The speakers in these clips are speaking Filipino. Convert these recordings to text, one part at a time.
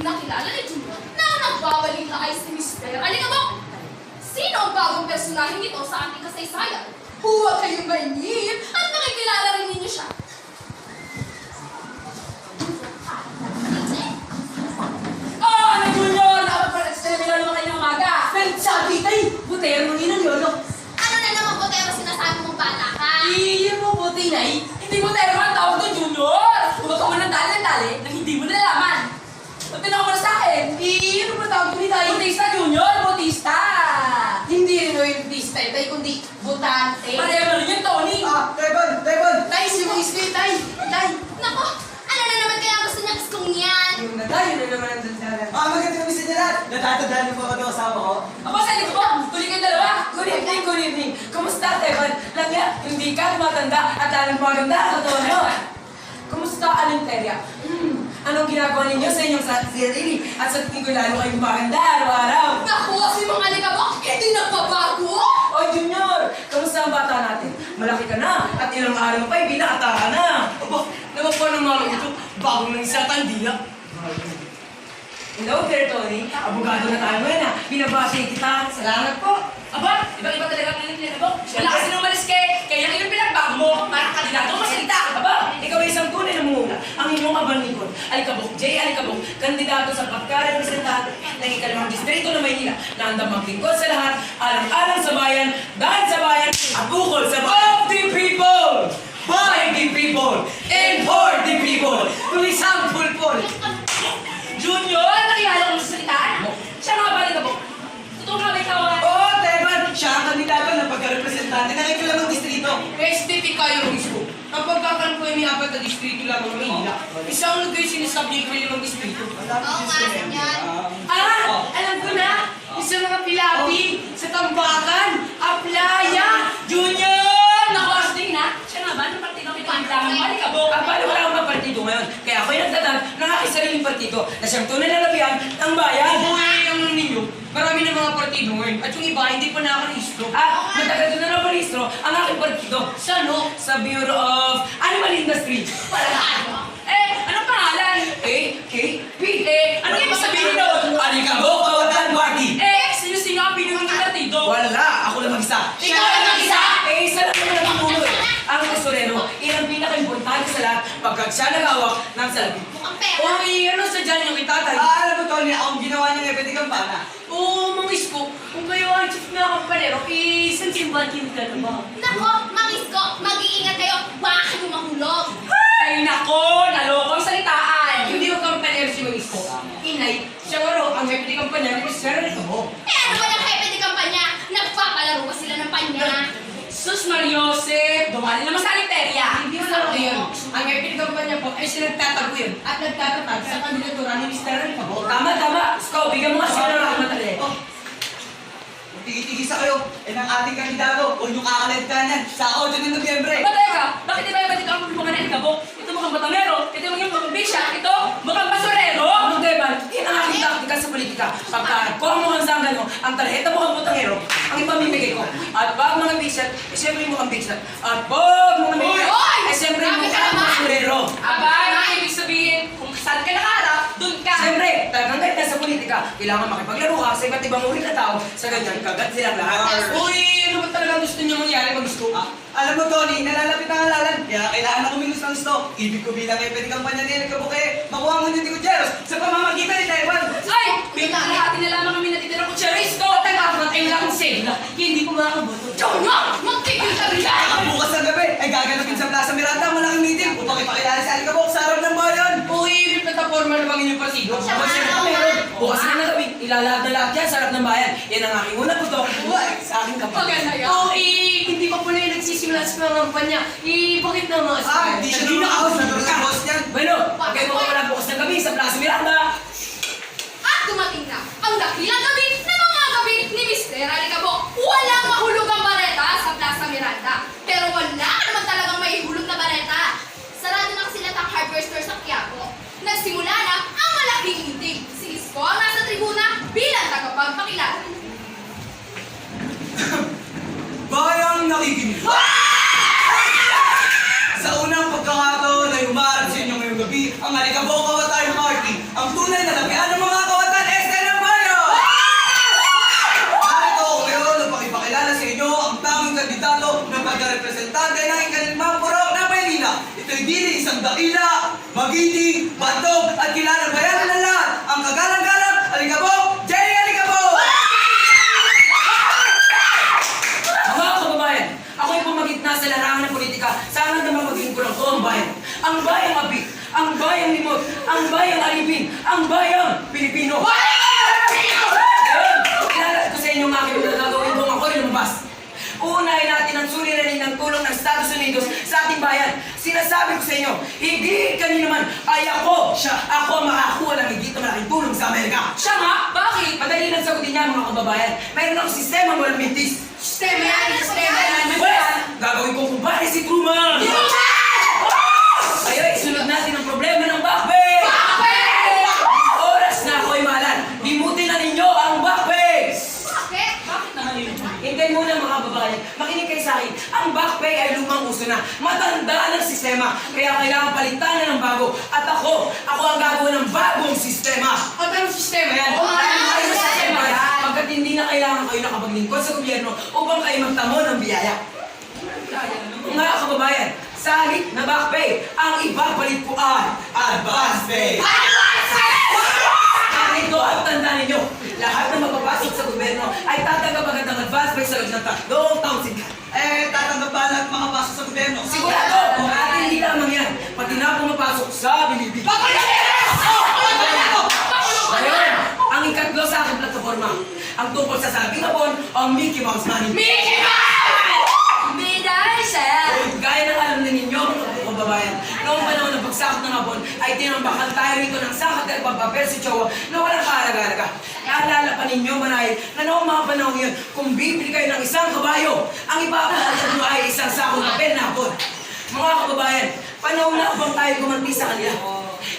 nakilala ni Junior na nagbabalita ay si Mr. Alikabok. Sino ang bagong personahe nito sa ating kasaysayan? Huwag kayong mainip at makikilala rin ninyo siya. Ano Junior? Nakapag-extreme na naman kayo ng umaga. Pero sabi tayo, butero mo ninang yolo. Ano na naman butero sinasabi mong bata ka? Iyo mo buti na eh. Hindi butero ang tawag doon, Junior. Huwag ka mo ng dali-dali na hindi mo nalaman. Tinawag mo na sa akin. Iyo mo tawag doon tayo. Bautista, Junior. Bautista. Hindi rin mo yung Bautista tayo, kundi butante. Pareho mo rin yung Tony. Tebon! Tay, si mga iskay, tay. Tay. Nako, ano na naman kaya gusto niya gusto niyan? Yung nagay, yun na naman ang dandalan. Maganda kami sa lahat. Natatandaan mo pa ba ito kasama ko? Aba, sa likod mo! Tuloy kayong dalawa! Good evening, good evening! Kumusta, Teban? Langya, hindi ka tumatanda at lalong maganda. Totoo nyo. Kumusta, Alenteria? Anong ginagawa ninyo sa inyong sarili? At sa tingin ko lalo kayong maganda araw-araw. Naku, si mga Alikabok, hindi nagbabago! O, Junior! Kamusta ang bata natin? Malaki ka na at ilang araw pa, binata ka na. Aba, naman po ng mga ito, bago ng isa tandila. Hello, Dear Tony. Abogado na tayo ngayon ha. Binabasa kita. Salamat po. Aba, ibang-iba talaga ang pinagbago. Wala kasi nung malis kaya yung pinagbago mo, parang kandidato masalita. Aba, ikaw ay isang tunay na munguna. Ang inyong abanikon, Alikabok J. Alikabok, kandidato sa pagka-representante ng ikalimang distrito ng Maynila na handang maglingkod sa lahat, alang-alang sa bayan, dahil sa bayan, at bukol sa bayan. Of the people! By the people! And for the people! Tuloy sampul po! Junior, nakihalo ko sa salitaan. Siya nga ba Alikabok? Totoo nga ba ikaw? Oo, Teban! Siya ang kandidato ng pagka-representante ng ikilamang distrito. Estetik kayo ng isko. Ang pagkakaroon ko ay may apat na distrito lang ng Maynila. Isang lugar sinasabing ko yung distrito. Oo nga, yan. Alam ko na! Sa mga pilapi, sa tambakan, aplaya, Junior! Naku, asting na! Siya nga ba? Anong partido ang ipagtangan mo? Alikabok! Paano wala akong partido ngayon? Kaya ako'y nagtatag ng aking sariling partido na siyang tunay na labihan ng bayan. Uy, ang ninyo, marami na mga partido ngayon. At yung iba, hindi pa nakarehistro. Matagal ko na nakarehistro ang aking partido. Sa ano? Sa Bureau of Animal Industry. Para ano? Anong pangalan? Ano yung sabihin doon? Alikabok Kawatan Party. Sino-sino ang pinunong ng partido? Wala! Ako lang mag-isa. Ikaw lang mag-isa? Isa lang naman ang pinuno eh. Ang tesorero, ilang pinaka-importante sa lahat pagkat siya nag-awak ng salapi. Mukhang pera. Uy, ano sa dyan yung itatay? Alam mo, Tony, akong ginawa niya ng pwede kampana. Oo, mga isko, kung kayo ang chief na kampanero, isang simbatin ka na ba? Nako, Mangisko, mag-iingat kayo. Baka kayo mahulog. Ay nako, naloko ang salitaan. Hindi ko kampanero si mga isko. Inay, siya nga raw, ang hepe ni kampanero, Mr. Alikabok. Ano ba yung hepe di kampanya? Nagpapalaro ba sila ng panya? Sus Mariosep, dumali naman sa Alenteria. Hindi mo lang yun. Ang hepe ni kampanya po ay sila nagtataguyod at nagtatatag sa kandidatura ni Mr. Alikabok. Tama. Isko, bigyan mo kasi na lang matali. Tigis-tigis kayo. Ang ating kandidato, kung yung kakalit ka niyan, sa 8 ng Nobyembre. Teka, bakit iba dito ang mga Alikabok? Ito mukhang batanero, ito mukhang bisya, ito mukhang basurero. Ano Deban? Yan ang aking taktika sa politika. Pagka ko ang mukhang sanggano, ang tarjeta mukhang batanero, ang ipamimigay ko. At pag mga bisya, siyempre mukhang bisya. At pag mga bisya, siyempre mukhang basurero. Aba, ang ibig sabihin, kung saan ka nakaharap, dun ka. Siyempre, talagang kahit nasa politika, kailangan makipaglaro ka sa iba't ibang uri na tao. Sa ganyan, kagat silang lahat. Uy, ano ba talaga gusto niyo mangyari mag gusto? Alam mo, Tony, nalalapit ang halalan. Kaya kailangan na kumingos ng gusto. Ibig ko bilang pwede kampanya niya nagkabuke. Makuha mo yung Gutierrez sa pamamagitan ni Taiwan. Ay! May kalahati na lamang kami natitira ko Cherries to! Tagapot ay wala akong sale. Hindi ko makaboto. Junior, magtigil ka rin yan! Bukas ng gabi ay gaganapin sa Plaza Miranda ang malaking meeting upang ipakilala sa Alikabok sa harap ng bayan. Uy, may plataforma na bang inyong partido? Siya nga, Meron. Bukas na na kami. Ilalahad na lahat yan sa harap ng bayan. Yan ang aking unang puto. Uy, sa aking kapatid. Maganda yan. Uy, hindi pa pala yung nagsisimula sa pangampanya. Bakit na mga Hindi siya dumakaos na tulad ng boss niyan. Bueno, pagkain mo pala bukas ng gabi sa Plaza Miranda. At dumating na ang dakilang gabi na mga gabi ni Mr. Alikabok. Walang mahulog ang bareta sa Plaza Miranda. Pero wala naman talagang maihulog na bareta. Sarado na kasi lahat ang hardware store sa Quiapo. Nagsimula na ang malaking meeting. Si Isko ang nasa tribuna bilang tagapagpakilala. Bayang nakikinig. Sa unang pagkakataon ay umarap sa inyo ngayong gabi ang Alikabok Kawatan Party, ang tunay na lapihan isang dakila, magiting, bantog, at kilala bayan ng lahat. Ang kagalang-galang, alikabok, Jenny Alikabok! Mga kababayan, ako'y pumagitna sa larangan ng politika. Sana naman maglingkuran ko ang bayan. Ang bayang Abi, ang bayang Limot, ang bayang Alipin, ang bayang Pilipino. Ngayon, ilalad ko sa inyo ang aking gagawin kung ako'y lumabas. Uunahin natin ang suliranin ng tulong ng Estados Unidos sa ating bayan. Sinasabi ko sa inyo, higit kanino man ay ako ang makakuha ng higit na malaking tulong sa Amerika. Siya nga? Bakit? Madali lang sagutin niya mga kababayan. Mayroon akong sistema walang mintis. Sistema yan! Sistema yan! Pwes, gagawin ko kumpare si Truman! Ngayon, isunod natin ang problema ng backpay! Oras na ako'y mahalan. Limutin na ninyo ang backpay! Bakit? Bakit naman yun? Hintay muna mga babae. Makinig kayo sa akin. Ang backpay ay lumang uso na. Matanda ng sistema. Kaya kailangan palitan na ng bago. At ako ang gagawa ng bagong sistema. At anong sistema yan? Ay, sa sistema yan. Pagkat hindi na kailangan kayo nakapaglingkod sa gobyerno upang kayo magtamo ng biyaya. Mga kababayan, sa halip na backpay, ang ibabalit ko ay Advance pay! Ito at tandaan ninyo, lahat na magpapasok sa gobyerno ay tatanggap agad ng advance pay sa loob ng 3 taon sila. Tatanggap ba lahat mga pasok sa gobyerno? Sigurado! At hindi lamang yan, pati na pumapasok sa bilibid. Ngayon, ang ikatlo sa aking plataforma, ang tungkol sa sabing hapon, ang Mickey Mouse Money. Mickey Mouse! Biday, sir! Gaya ng alam na ninyo, mga kababayan, noong panahon ng pagsakot ng hapon, ay tinambakan tayo rito ng sakat at pagpapel si Chowa na walang kahalaga-halaga. Naalala pa ninyo, marahil, na noong mga panahon yun, kung bibili kayo ng isang kabayo, ang ipapalagad mo ay isang sakong papel na hapon. Mga kababayan, panahon na upang tayo gumanti sa kanila.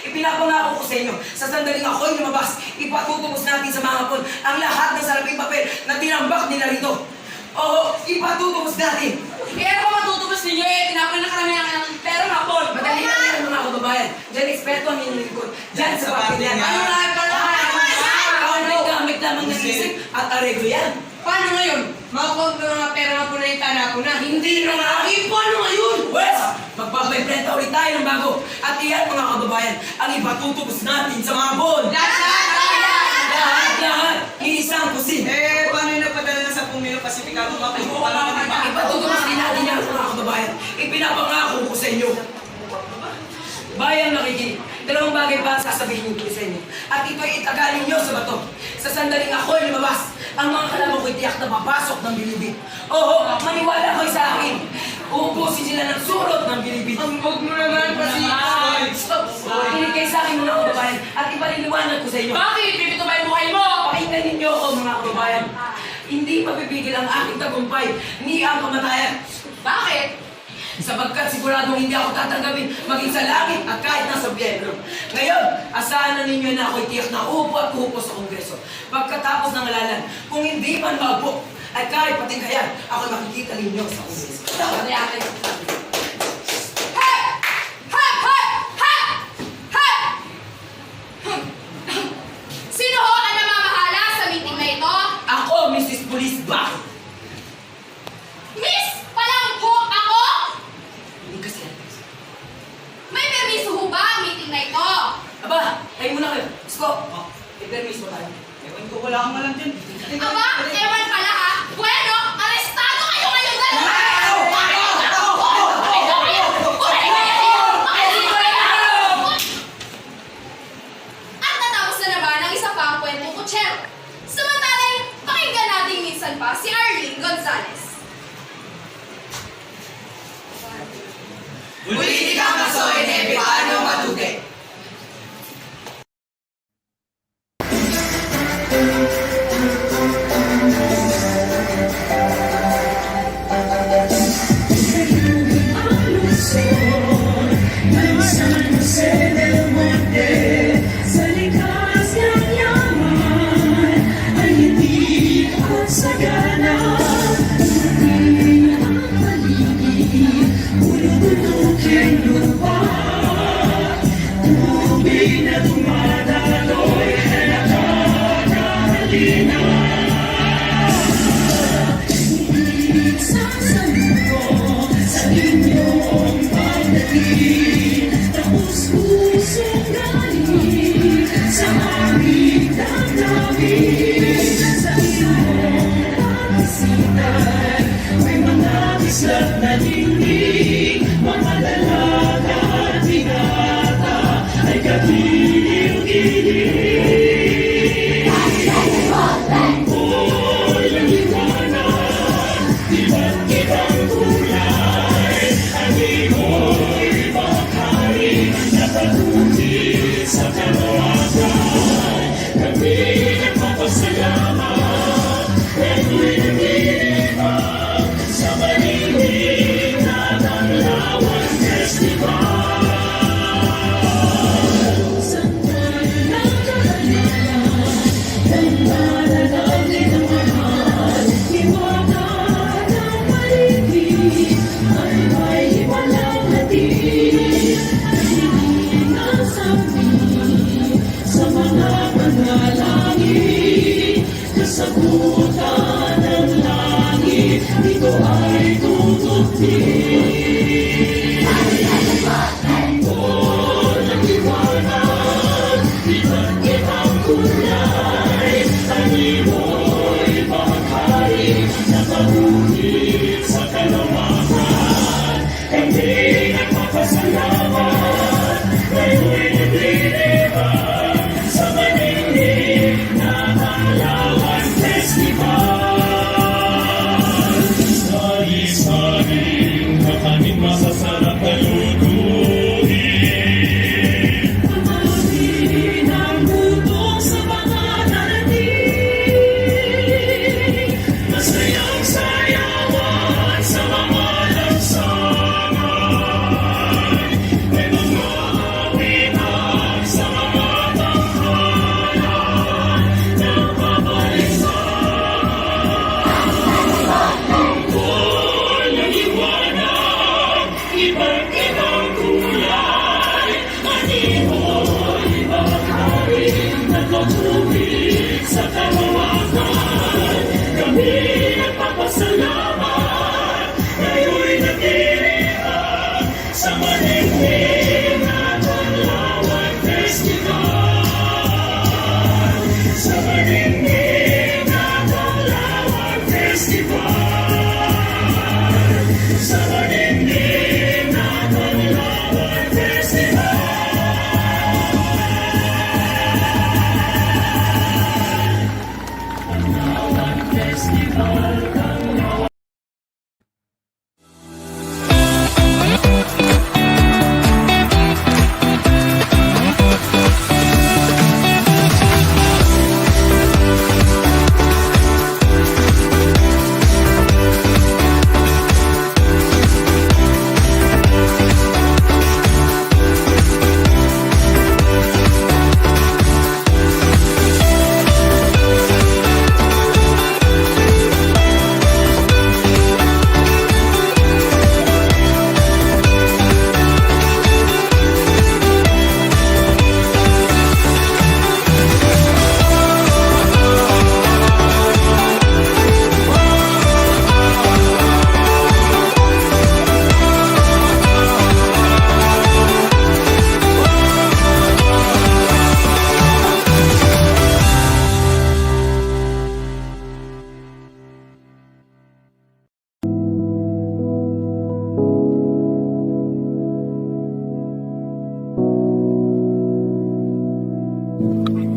Ipinapangako ko sa inyo, sa sandaling ako'y lumabas, ipatutubos natin sa mga hapon ang lahat ng saraping papel na tinambak nila rito. Oo, ipatutubos natin. Ano ba matutubos ninyo tinapon na karamihan ng pera na po. Madali lang yan mga kababayan. Diyan eksperto ang inyong likod. Diyan sa papel yan. Ano nga pala? Ako may gamit lamang ng isip at areglo yan. Paano ngayon? Makakot na mga pera na po na itana ko na. Hindi na nga. Paano ngayon? Wes, magpapaimprenta ulit tayo ng bago. At iyan mga kababayan, ang ipatutubos natin sa mga bon. Lahat, iisang kusin. Paano yung napadala ng 10 milyon Pasipikado? Makuha lang naman ba? Ipatutubos din natin yan mga kababayan. Ipinapangako ko sa inyo. Bayang nakikinig. Dalawang bagay pa ang sasabihin ko sa inyo. At ito'y itagalin nyo sa bato. Sa sandaling ako'y lumabas, ang mga kalaban ko'y tiyak na papasok ng bilibid. Oo, maniwala kayo sa akin. Uubusin sila ng surot ng bilibid. Ang bog mo naman Stop! Kinig kayo sa akin mga kababayan at ipaliliwanag ko sa inyo. Bakit? Bibito ba yung buhay mo? Pakinggan ninyo ako mga kababayan. Hindi mapipigil ang aking tagumpay ni ang kamatayan. Bakit? Sapagkat siguradong hindi ako tatanggapin maging sa langit at kahit nasa biyero. Ngayon, asahan na ninyo na ako'y tiyak na upo at upo sa Kongreso. Pagkatapos ng halalan, kung hindi man maupo, ay kahit patingkayan, ako'y makikita ninyo sa Kongreso. Hey! Hey! Hey! Hey! Hey! Sino ho ang namamahala sa meeting na ito? Ako, Mrs. Police Bakit? Miss! Palang ho ako? Hindi kasi yan. May permiso ho ba ang meeting na ito? Aba, tayo muna kayo. Isko, may permiso tayo. Ewan ko, wala akong alam dyan. Aba, ewan pala ha. Bueno, arestado kayo ngayon dalawa! At natapos na naman ang isa pang kwentong kutsero. Samantalay, pakinggan natin minsan pa si Arlene Gonzalez. Politika kasoy de paano matuti.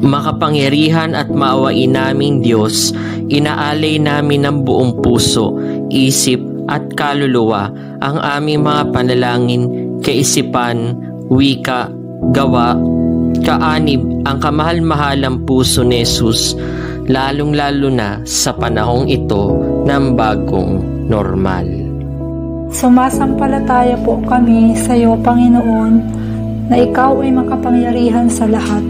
Makapangyarihan at maawain naming Diyos, inaalay namin ng buong puso, isip at kaluluwa ang aming mga panalangin, kaisipan, wika, gawa, kaanib ang kamahal-mahalang puso ni Jesus, lalong-lalo na sa panahong ito ng bagong normal. Sumasampalataya po kami sa iyo, Panginoon, na ikaw ay makapangyarihan sa lahat.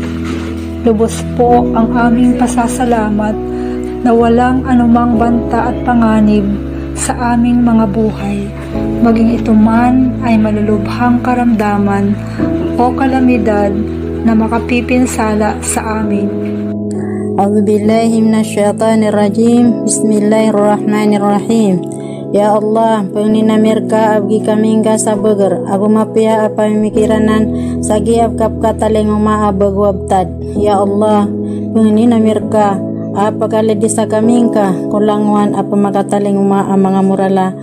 Lubos po ang aming pasasalamat na walang anumang banta at panganib sa aming mga buhay, maging ito man ay malulubhang karamdaman o kalamidad na makapipinsala sa amin. A'udzu billahi minasyaitonir rajim. Bismillahirrahmanirrahim. Ya Allah, penginamir ka abgi kaming ka sa beger. Aku mapia apa mikiranan sagi abkap kataling maabag wabtad. Ya Allah, penginamir ka apa kali disa kaming ka kulangwan apa makataling mga murala.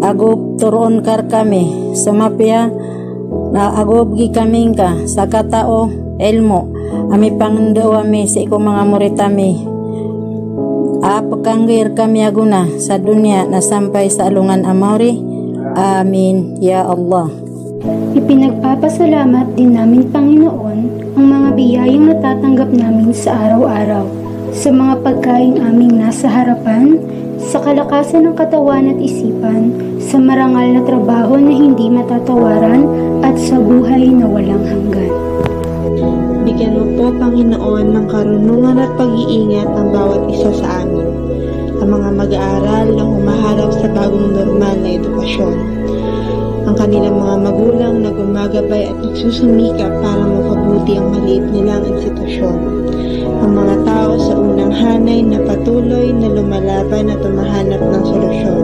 Aku turun kar kami sumapia na aku abgi kaming ka sa katao ilmu. Ami pangandaw ami sa iko mga muritami. Apakanggir kami aguna sa dunia na sampai sa alungan amauri. Amin ya Allah. Ipinagpapasalamat din namin, Panginoon, ang mga biyayang natatanggap namin sa araw-araw, sa mga pagkain aming nasa harapan, sa kalakasan ng katawan at isipan, sa marangal na trabaho na hindi matatawaran, at sa buhay na walang hanggan. Bigyan mo po, Panginoon, ng karunungan at pag-iingat ang bawat isa sa amin, ang mga mag-aaral na humaharap sa bagong normal na edukasyon, ang kanilang mga magulang na gumagabay at nagsusumikap para mapabuti ang maliit nilang institusyon, ang mga tao sa unang hanay na patuloy na lumalaban at tumahanap ng solusyon,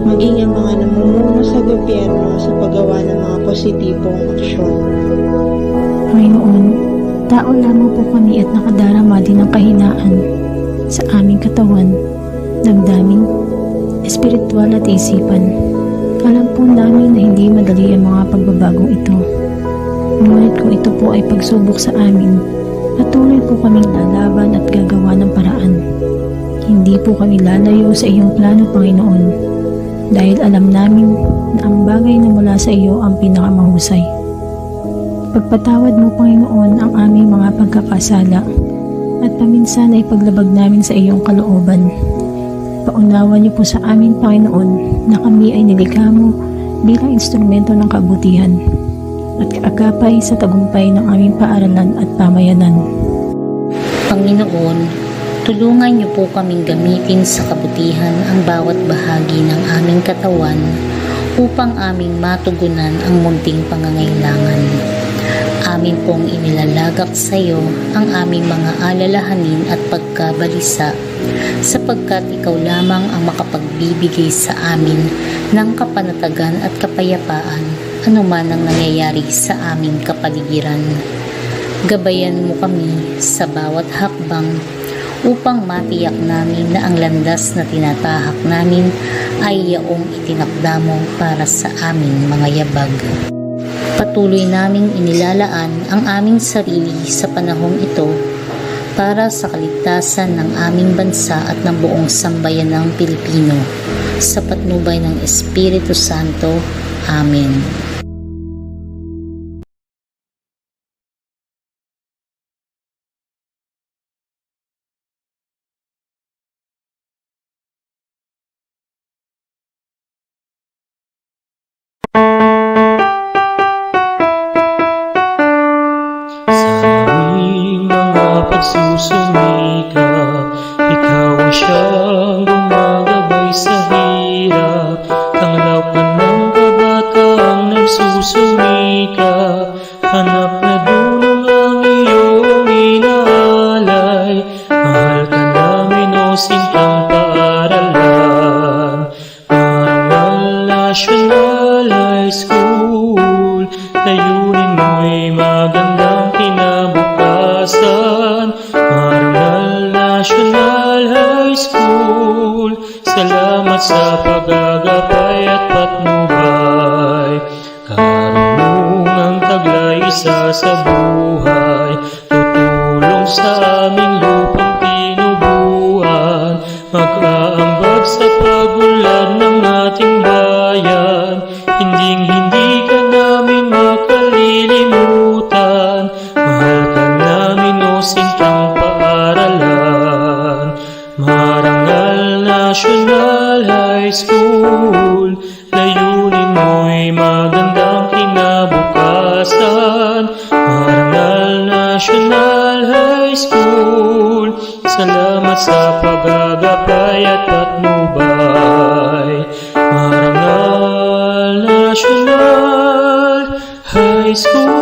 maging ang mga namumuno sa gobyerno sa paggawa ng mga positibong aksyon. Panginoon, tao lamang po kami at nakadarama din ng kahinaan sa aming katawan, damdamin, espiritual at isipan. Alam po namin na hindi madali ang mga pagbabagong ito. Ngunit kung ito po ay pagsubok sa amin, patuloy po kaming lalaban at gagawa ng paraan. Hindi po kami lalayo sa iyong plano, Panginoon, dahil alam namin na ang bagay na mula sa iyo ang pinakamahusay. Pagpatawad mo, Panginoon, ang aming mga pagkakasala at paminsan ay paglabag namin sa iyong kalooban. Paunawa niyo po sa amin, Panginoon, na kami ay nilikha mo bilang instrumento ng kabutihan at kaagapay sa tagumpay ng aming paaralan at pamayanan. Panginoon, tulungan niyo po kaming gamitin sa kabutihan ang bawat bahagi ng aming katawan upang aming matugunan ang munting pangangailangan. Amin pong inilalagak sa iyo ang aming mga alalahanin at pagkabalisa sapagkat ikaw lamang ang makapagbibigay sa amin ng kapanatagan at kapayapaan anuman ang nangyayari sa aming kapaligiran. Gabayan mo kami sa bawat hakbang upang matiyak namin na ang landas na tinatahak namin ay yaong itinakda mo para sa aming mga yabag. Patuloy naming inilalaan ang aming sarili sa panahong ito para sa kaligtasan ng aming bansa at ng buong sambayan ng Pilipino sa patnubay ng Espiritu Santo. Amen. Susumikap, ikaw ang siyang gumagabay sa hirap. Tanglap ka ng kabataang nagsusumikap, hanap na dulo ang iyong inaalay. Mahal ka namin o sintang paaralan, Marangal National High School. Layunin mo'y magandang kinabukasan, Marangal National High School. Salamat sa pag-agapay at patnubay, karunungang taglay isa sa buhay. Tutulong sa aming lupang tinubuan, mag-aambag sa pag-unlad ng ating bayan. Hinding-hindi ka namin makalilimutan, mahal ka namin o sintang paaralan, Marangal National High School. Layunin mo'y magandang kinabukasan, Marangal National High School. Salamat sa pag-agapay at patnubay, Marangal National High School.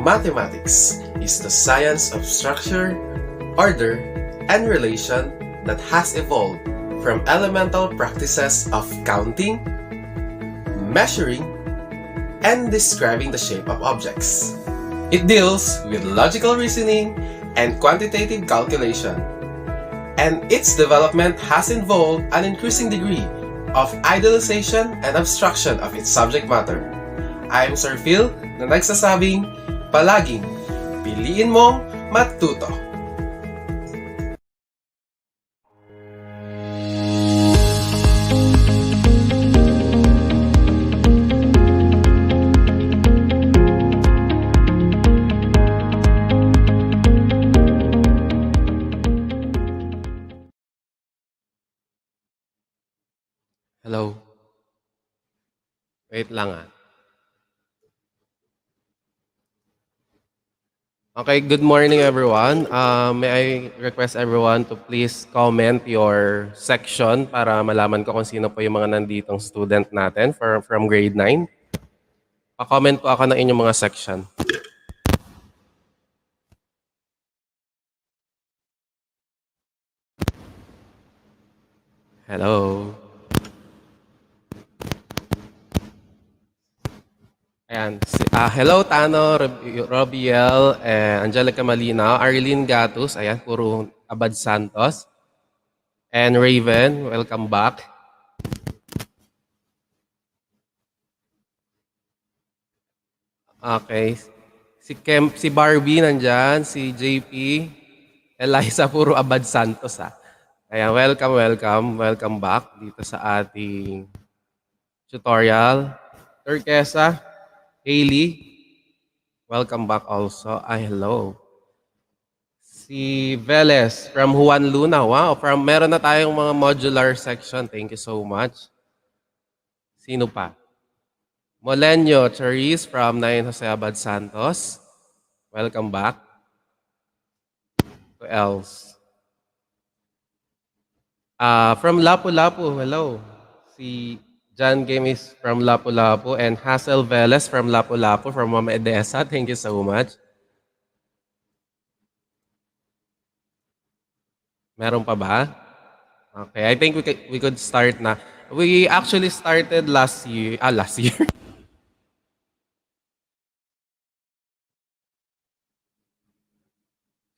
Mathematics is the science of structure, order, and relation that has evolved from elemental practices of counting, measuring, and describing the shape of objects. It deals with logical reasoning and quantitative calculation, and its development has involved an increasing degree of idealization and abstraction of its subject matter. I am Sir Phil na nagsasabing, palaging piliin mong Math-tuto. Hello. Wait lang ah. Okay, good morning everyone. May I request everyone to please comment your section para malaman ko kung sino po yung mga nanditong student natin from grade 9. Pa-comment po ako ng inyong mga section. Hello. Ayan. Hello, Tano, Robiel, Angelica Malina, Arlene Gatus, ayan, puro Abad Santos. And Raven, welcome back. Okay. Si Barbie nandyan, si JP, Eliza, puro Abad Santos ah. Ayan, welcome back dito sa ating tutorial. Turquesa, Hailey, welcome back also. Hello. Si Veles from Juan Luna. Wow, meron na tayong mga modular section. Thank you so much. Sino pa? Molenyo Cherise from 9 Jose Abad Santos. Welcome back. Who else? From Lapu-Lapu, hello. Si John Gamis from Lapu-Lapu and Hazel Veles from Lapu-Lapu from Mama Edesa. Thank you so much. Meron pa ba? Okay, I think we could start na. We actually started last year. Last year.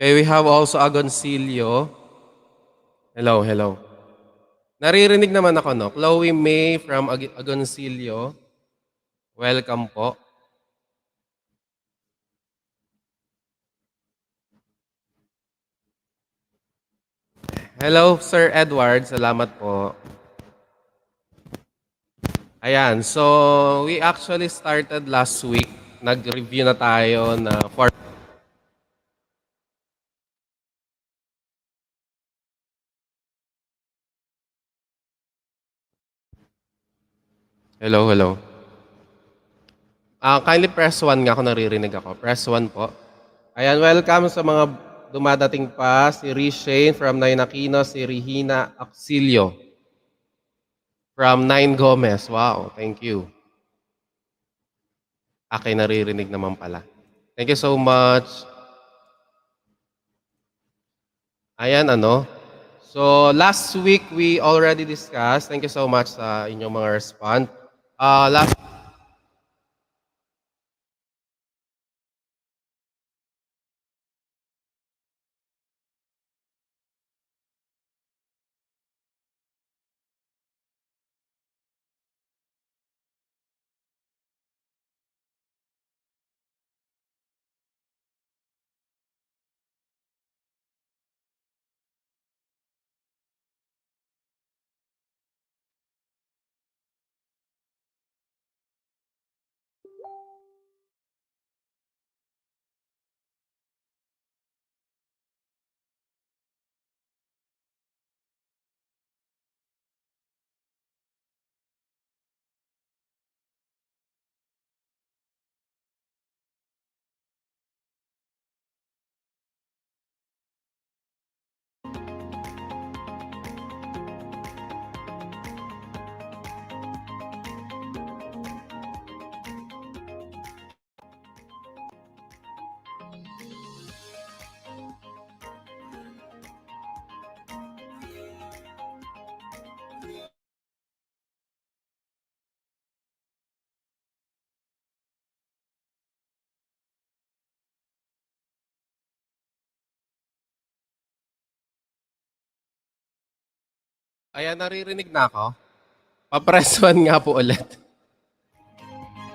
Okay, we have also Agoncillo. Hello. Naririnig naman ako, no? Chloe May from Agoncillo. Welcome po. Hello, Sir Edward. Salamat po. Ayan, so we actually started last week. Nag-review na tayo na for... Hello. Kindly press 1 nga kung naririnig ako. Press 1 po. Ayan, welcome sa mga dumadating pa. Si Rishane from 9 Aquino, si Regina Auxilio from 9 Gomez. Wow, thank you. Okay, naririnig naman pala. Thank you so much. Ayan, ano. So, last week we already discussed. Thank you so much sa inyong mga response. Last Ayan, naririnig na ako. Pa-press 1 nga po ulit.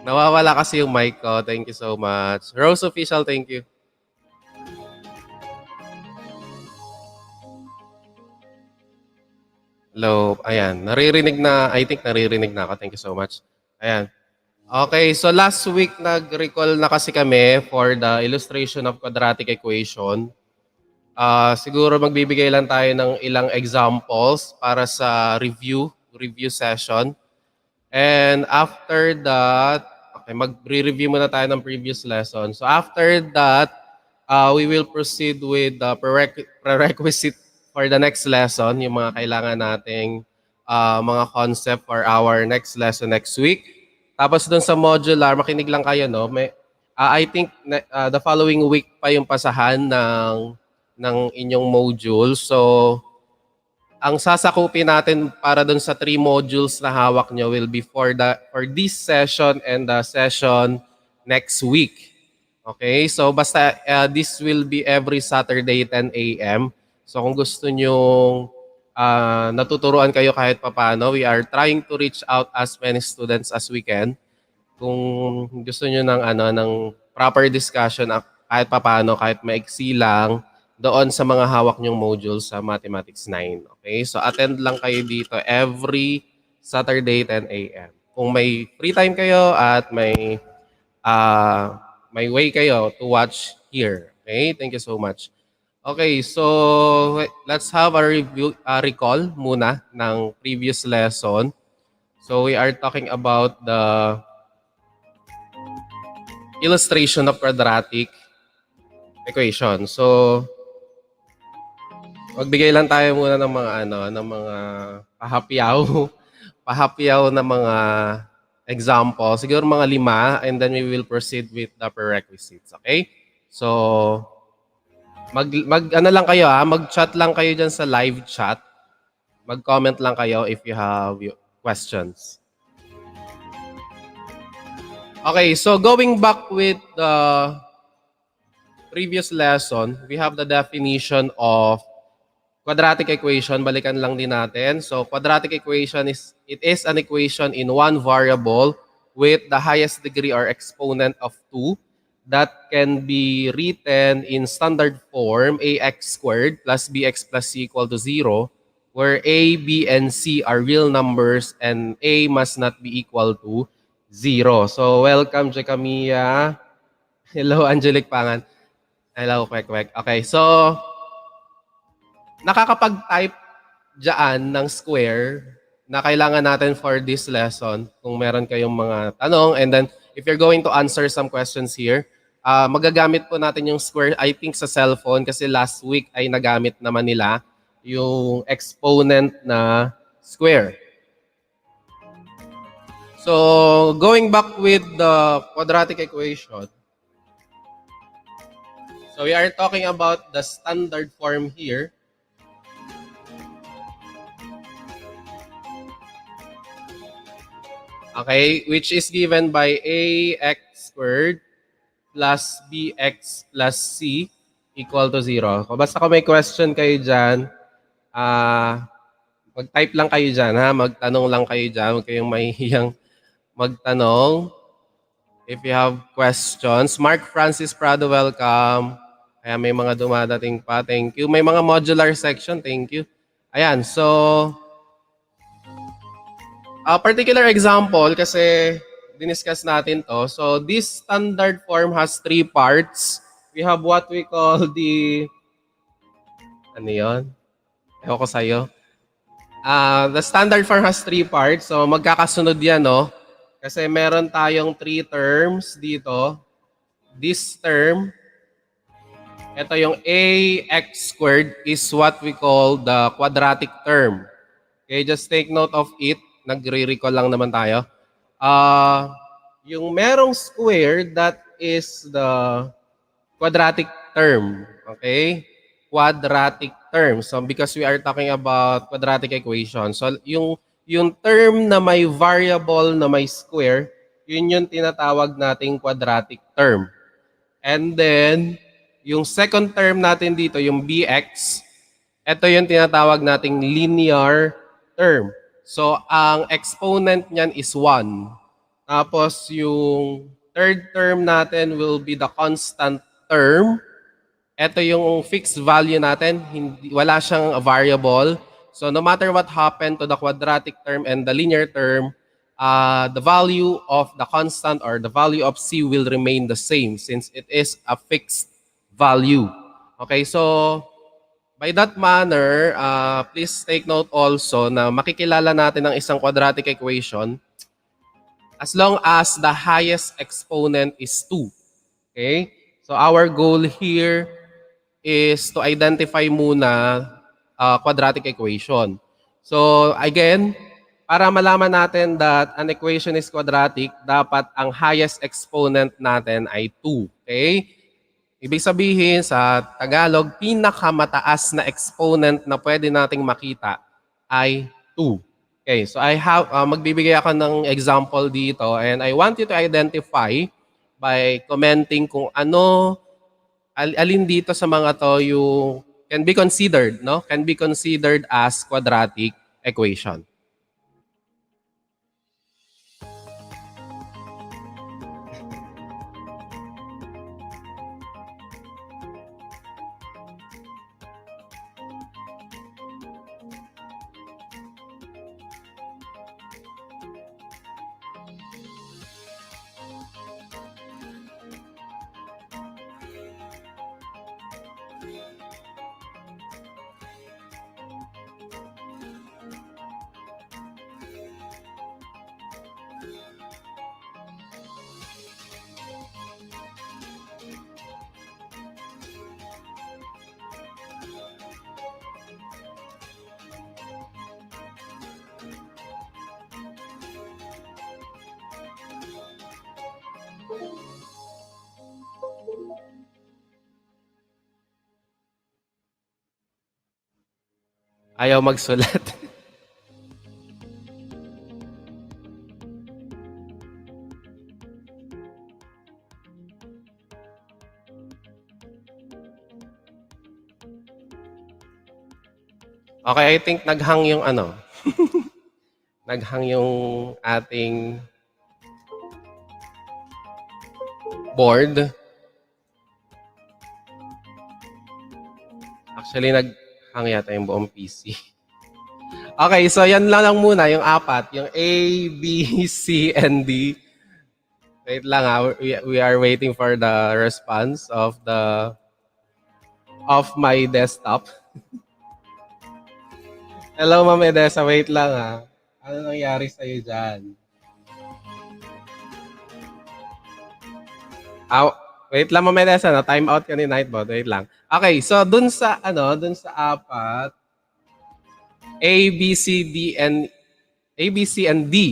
Nawawala kasi yung mic ko. Thank you so much. Rose Official, thank you. Hello. Ayan, naririnig na. I think naririnig na ako. Thank you so much. Ayan. Okay, so last week nag-recall na kasi kami for the illustration of quadratic equation. Siguro magbibigay lang tayo ng ilang examples para sa review review session. And after that, okay, mag-review muna tayo ng previous lesson. So after that, we will proceed with the prerequisite for the next lesson, yung mga kailangan nating mga concept for our next lesson next week. Tapos dun sa modular, makinig lang kayo, no? I think the following week pa yung pasahan ng inyong module. So, ang sasakupin natin para dun sa 3 modules na hawak nyo will be for this session and the session next week. Okay? So basta this will be every Saturday 10 a.m. So kung gusto nyo natuturuan kayo kahit papano, we are trying to reach out as many students as we can. Kung gusto nyo ng proper discussion kahit papano, kahit maiksi lang, doon sa mga hawak nyong modules sa Mathematics 9. Okay? So attend lang kayo dito every Saturday 10 a.m. Kung may free time kayo at may way kayo to watch here. Okay? Thank you so much. Okay, so let's have a review, recall muna ng previous lesson. So we are talking about the illustration of quadratic equation. So magbigay lang tayo muna ng mga ng mga pahapyaw na mga example. Siguro mga 5 and then we will proceed with the prerequisites, okay? So lang kayo mag-chat lang kayo diyan sa live chat. Mag-comment lang kayo if you have questions. Okay, so going back with the previous lesson, we have the definition of quadratic equation, balikan lang din natin. So quadratic equation is an equation in one variable with the highest degree or exponent of 2 that can be written in standard form ax squared plus bx plus c equal to 0, where a, b, and c are real numbers and a must not be equal to 0. So welcome, Jacamia. Hello, Angelic Pangan. Hello, Kwek. Okay, so nakakapag-type dyan ng square na kailangan natin for this lesson kung meron kayong mga tanong. And then, if you're going to answer some questions here, magagamit po natin yung square, I think, sa cellphone kasi last week ay nagamit naman nila yung exponent na square. So, going back with the quadratic equation, so we are talking about the standard form here. Okay, which is given by ax squared plus bx plus c equal to 0. Basta kung may question kayo dyan, mag-type lang kayo dyan, ha? Magtanong lang kayo dyan. Huwag kayong mahihiyang magtanong. If you have questions. Mark Francis Prado, welcome. Kaya may mga dumadating pa. Thank you. May mga modular section. Thank you. Ayan, so a particular example, kasi diniscuss natin to. So this standard form has 3 parts. We have what we call the, ano yun? Ewan ko sa'yo. The standard form has 3 parts. So magkakasunod yan, no? Kasi meron tayong 3 terms dito. This term, ito yung ax squared is what we call the quadratic term. Okay, just take note of it. Nagre-recall lang naman tayo. Yung merong square, that is the quadratic term. Okay? Quadratic term. So, because we are talking about quadratic equation. So, yung term na may variable na may square, yun yung tinatawag nating quadratic term. And then, yung second term natin dito, yung bx, ito yung tinatawag nating linear term. So, ang exponent niyan is 1. Tapos, yung third term natin will be the constant term. Ito yung fixed value natin. Wala siyang variable. So, no matter what happened to the quadratic term and the linear term, the value of the constant or the value of c will remain the same since it is a fixed value. Okay, so By that manner, please take note also na makikilala natin ang isang quadratic equation as long as the highest exponent is 2. Okay? So our goal here is to identify muna quadratic equation. So again, para malaman natin that an equation is quadratic, dapat ang highest exponent natin ay 2. Okay? Ibig sabihin sa Tagalog, pinakamataas na exponent na pwede nating makita ay 2. Okay, so magbibigay ako ng example dito and I want you to identify by commenting kung alin dito sa mga to yung can be considered, no? Can be considered as quadratic equation. Ayaw magsulat. Okay, I think naghang yung naghang yung ating board. Actually, naghang yata yung buong PC. Okay, so yan lang muna, yung apat. Yung A, B, C, and D. Wait lang we are waiting for the response of my desktop. Hello, Ma'am Edessa. Wait lang Ano nangyari sa'yo dyan? Wait lang, Ma'am Edessa. Time out ka ni Nightbot. Wait lang. Okay, so dun sa apat, A, B, C, and D.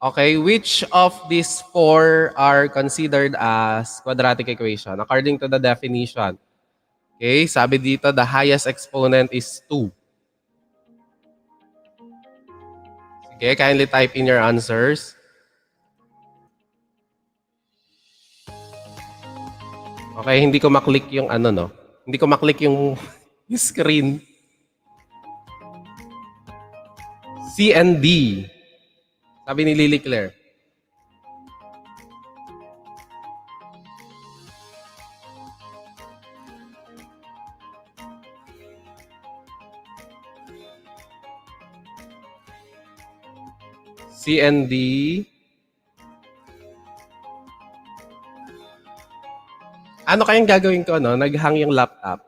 Okay, which of these four are considered as quadratic equation according to the definition? Okay, sabi dito, the highest exponent is 2. Okay, kindly type in your answers. Okay, hindi ko maklik yung Hindi ko maklik yung screen. C and D. Sabi ni Lily Claire. C and D. Ano kayang gagawin ko, no? Naghang yung laptop.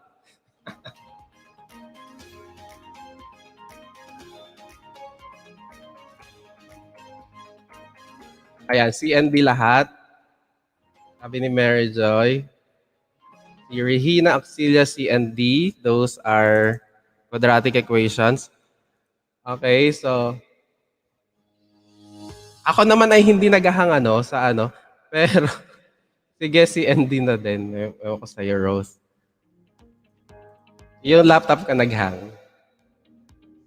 Ayan, C and D lahat. Sabi ni Mary Joy. Si Regina Auxilia, C and D. Those are quadratic equations. Okay, so ako naman ay hindi naghahang sa pero sige, si ND na din. Ewan ko sa'yo, Rose. Yung laptop ka naghang.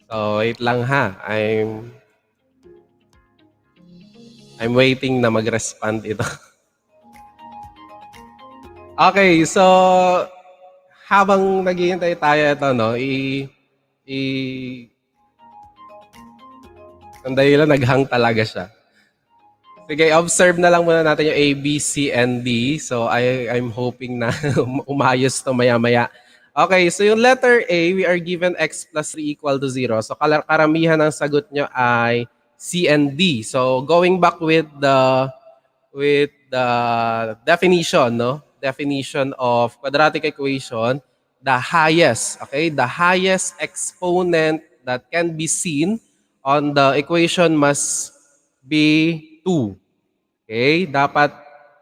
So, wait lang I'm waiting na mag-respond ito. Okay, so habang naghihintay tayo ito, sandali lang, naghang talaga siya. Sige, observe na lang muna natin yung A, B, C, and D. So, I'm hoping na umayos to maya-maya. Okay, so yung letter A, we are given x plus 3 equal to 0. So, karamihan ng sagot nyo ay C and D. So, going back with the definition, Definition of quadratic equation, the highest, okay? The highest exponent that can be seen on the equation must be 2. Okay? Dapat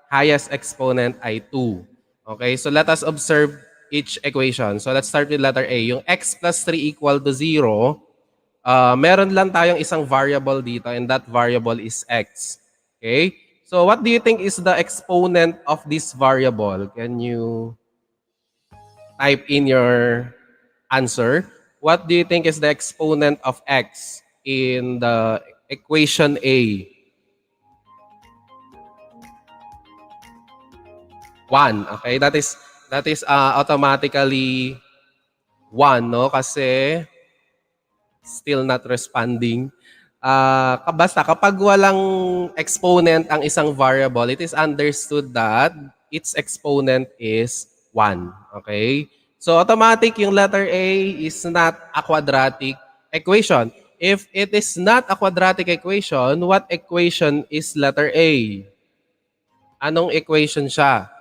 highest exponent ay 2. Okay? So let us observe each equation. So let's start with letter A. Yung x plus 3 equal to 0, meron lang tayong isang variable dito and that variable is x. Okay? So what do you think is the exponent of this variable? Can you type in your answer? What do you think is the exponent of x in the equation A? 1. Okay? That is automatically 1, no? Kasi still not responding. Basta kapag walang exponent ang isang variable, it is understood that its exponent is 1. Okay? So automatic yung letter A is not a quadratic equation. If it is not a quadratic equation, what equation is letter A? Anong equation siya?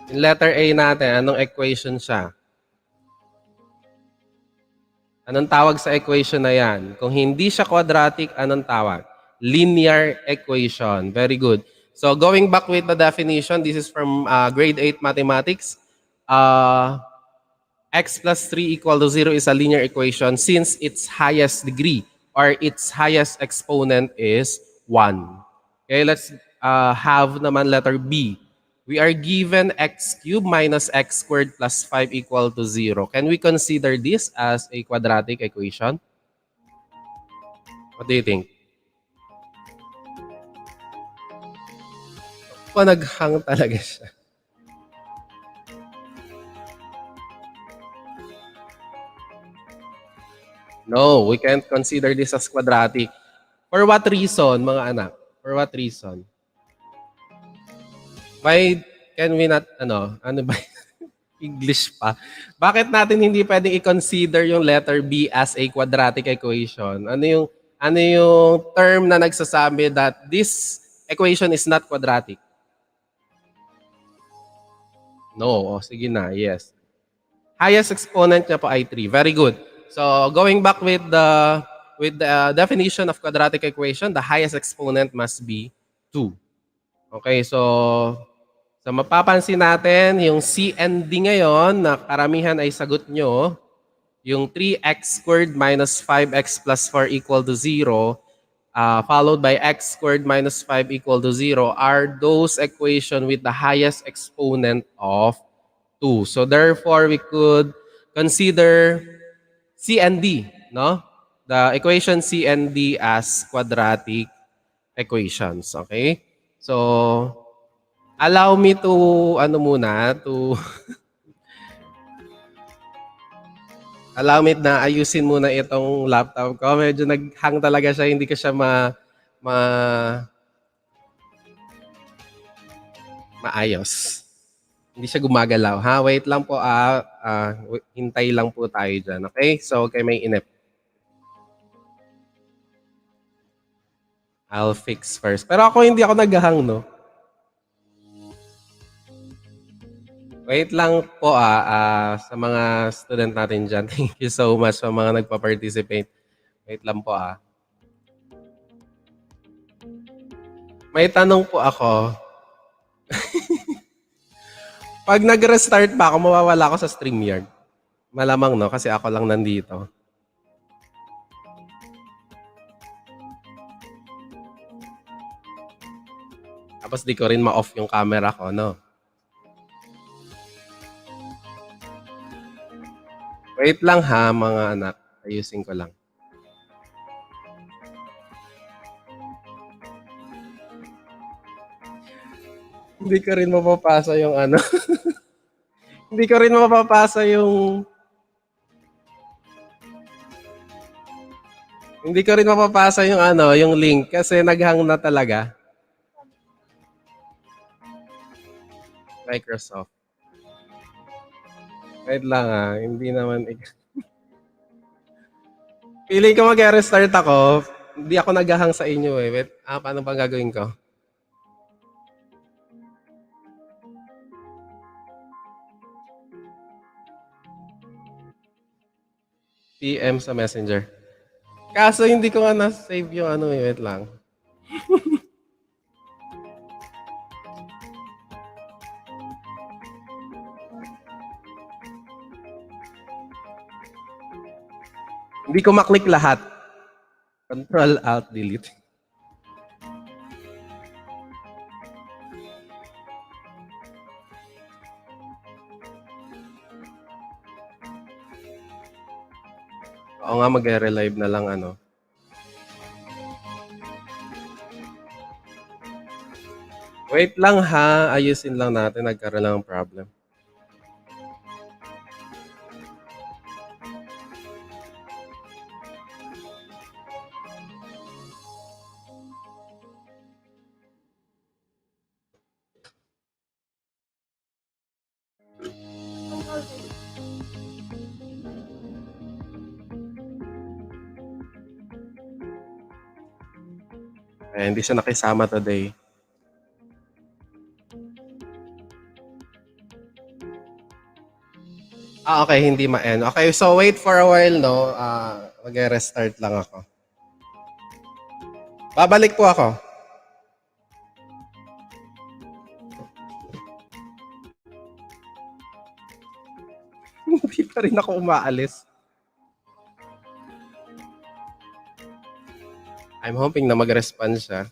Yung letter A natin, anong equation siya? Anong tawag sa equation na yan? Kung hindi siya quadratic, anong tawag? Linear equation. Very good. So going back with the definition, this is from grade 8 mathematics. X plus 3 equal to 0 is a linear equation since its highest degree or its highest exponent is 1. Okay, let's have naman letter B. We are given x cubed minus x squared plus 5 equal to 0. Can we consider this as a quadratic equation? What do you think? Naghang talaga siya. No, we can't consider this as quadratic. For what reason, mga anak? For what reason? Why can we not, ano ba English pa? Bakit natin hindi pwedeng i-consider yung letter B as a quadratic equation? Ano yung term na nagsasabi that this equation is not quadratic? No. O, sige na. Yes. Highest exponent niya po ay 3. Very good. So, going back with the definition of quadratic equation, the highest exponent must be 2. Okay, so mapapansin natin, yung C and D ngayon, na karamihan ay sagot nyo, yung 3x squared minus 5x plus 4 equal to 0, followed by x squared minus 5 equal to 0, are those equation with the highest exponent of 2. So therefore, we could consider C and D, no? The equation C and D as quadratic equations, okay? So, allow me to, allow me na ayusin muna itong laptop ko. Medyo nag-hang talaga siya, hindi ko siya maayos. Hindi siya gumagalaw, ha? Wait lang po, hintay lang po tayo dyan, okay? So, okay, may inip. I'll fix first. Pero ako, hindi ako nag-hang, no? Wait lang po sa mga student natin dyan. Thank you so much sa mga nagpa-participate. Wait lang po May tanong po ako. Pag nag-restart pa ako, mawawala ako sa StreamYard. Malamang, no? Kasi ako lang nandito. Tapos di ko rin ma-off yung camera ko, no? Wait lang ha, mga anak. Ayusin ko lang. Hindi ko rin mapapasa yung Hindi ko rin mapapasa yung... Hindi ko rin mapapasa yung yung link kasi naghang na talaga. Microsoft. Wait lang hindi naman... Feeling ko mag-restart ako. Hindi ako naghahang sa inyo eh. Wait, paano bang gagawin ko? PM sa Messenger. Kaso hindi ko nga na-save yung ano eh. Wait lang. Hindi ko maklik lahat. Control Alt Delete. Oo nga, mag-relive na lang ano. Wait lang ha, ayusin lang natin, nagkaroon lang ng problem. Eh, hindi siya nakisama today. Okay, hindi ma-end. Okay, so wait for a while, no? Mag-restart lang ako. Babalik po ako. Hindi pa rin ako umaalis. I'm hoping na mag-respond siya.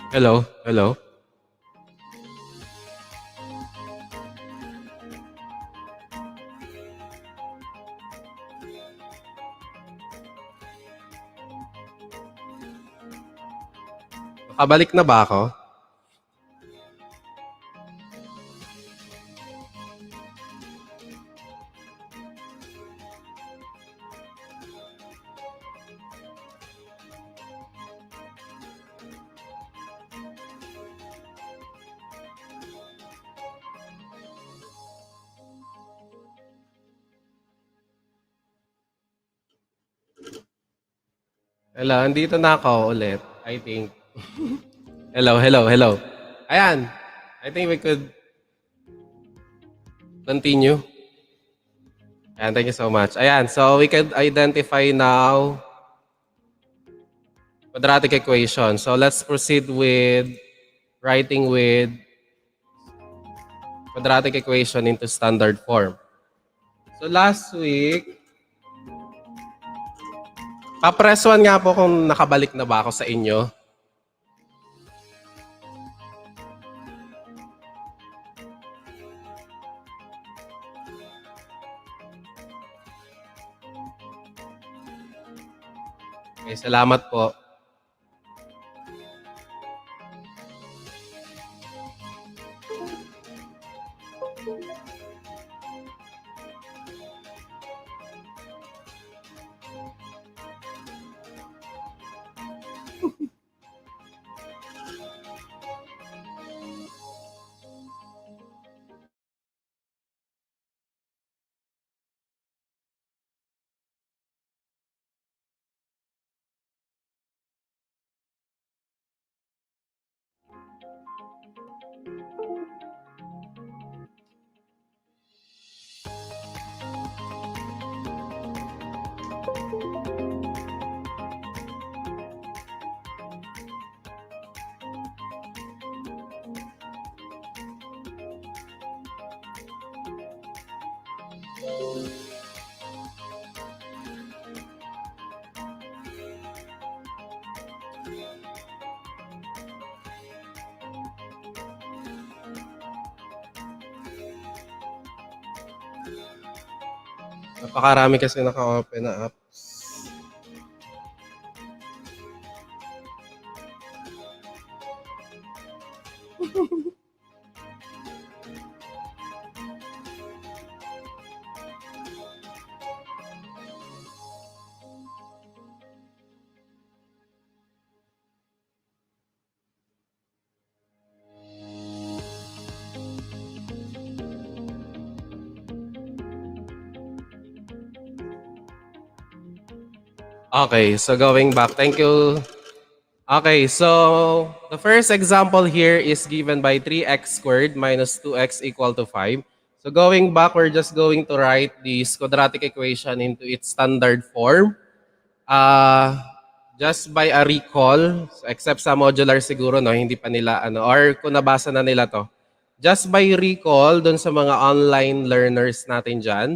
Hello? Hello? Nakabalik na ba ako? Hello, andito na ako ulit. I think. Hello, hello, hello. Ayan. I think we could continue. Ayan, thank you so much. Ayan, so we could identify now quadratic equation. So let's proceed with writing with quadratic equation into standard form. So last week, pa-press 1 nga po kung nakabalik na ba ako sa inyo. Okay, salamat po. Napakarami kasi naka-open na app. Okay, so going back. Thank you. Okay, so the first example here is given by 3x squared minus 2x equal to 5. So going back, we're just going to write this quadratic equation into its standard form. Just by a recall, except sa modular siguro, no, hindi pa nila, or kung nabasa na nila to. Just by recall, dun sa mga online learners natin dyan,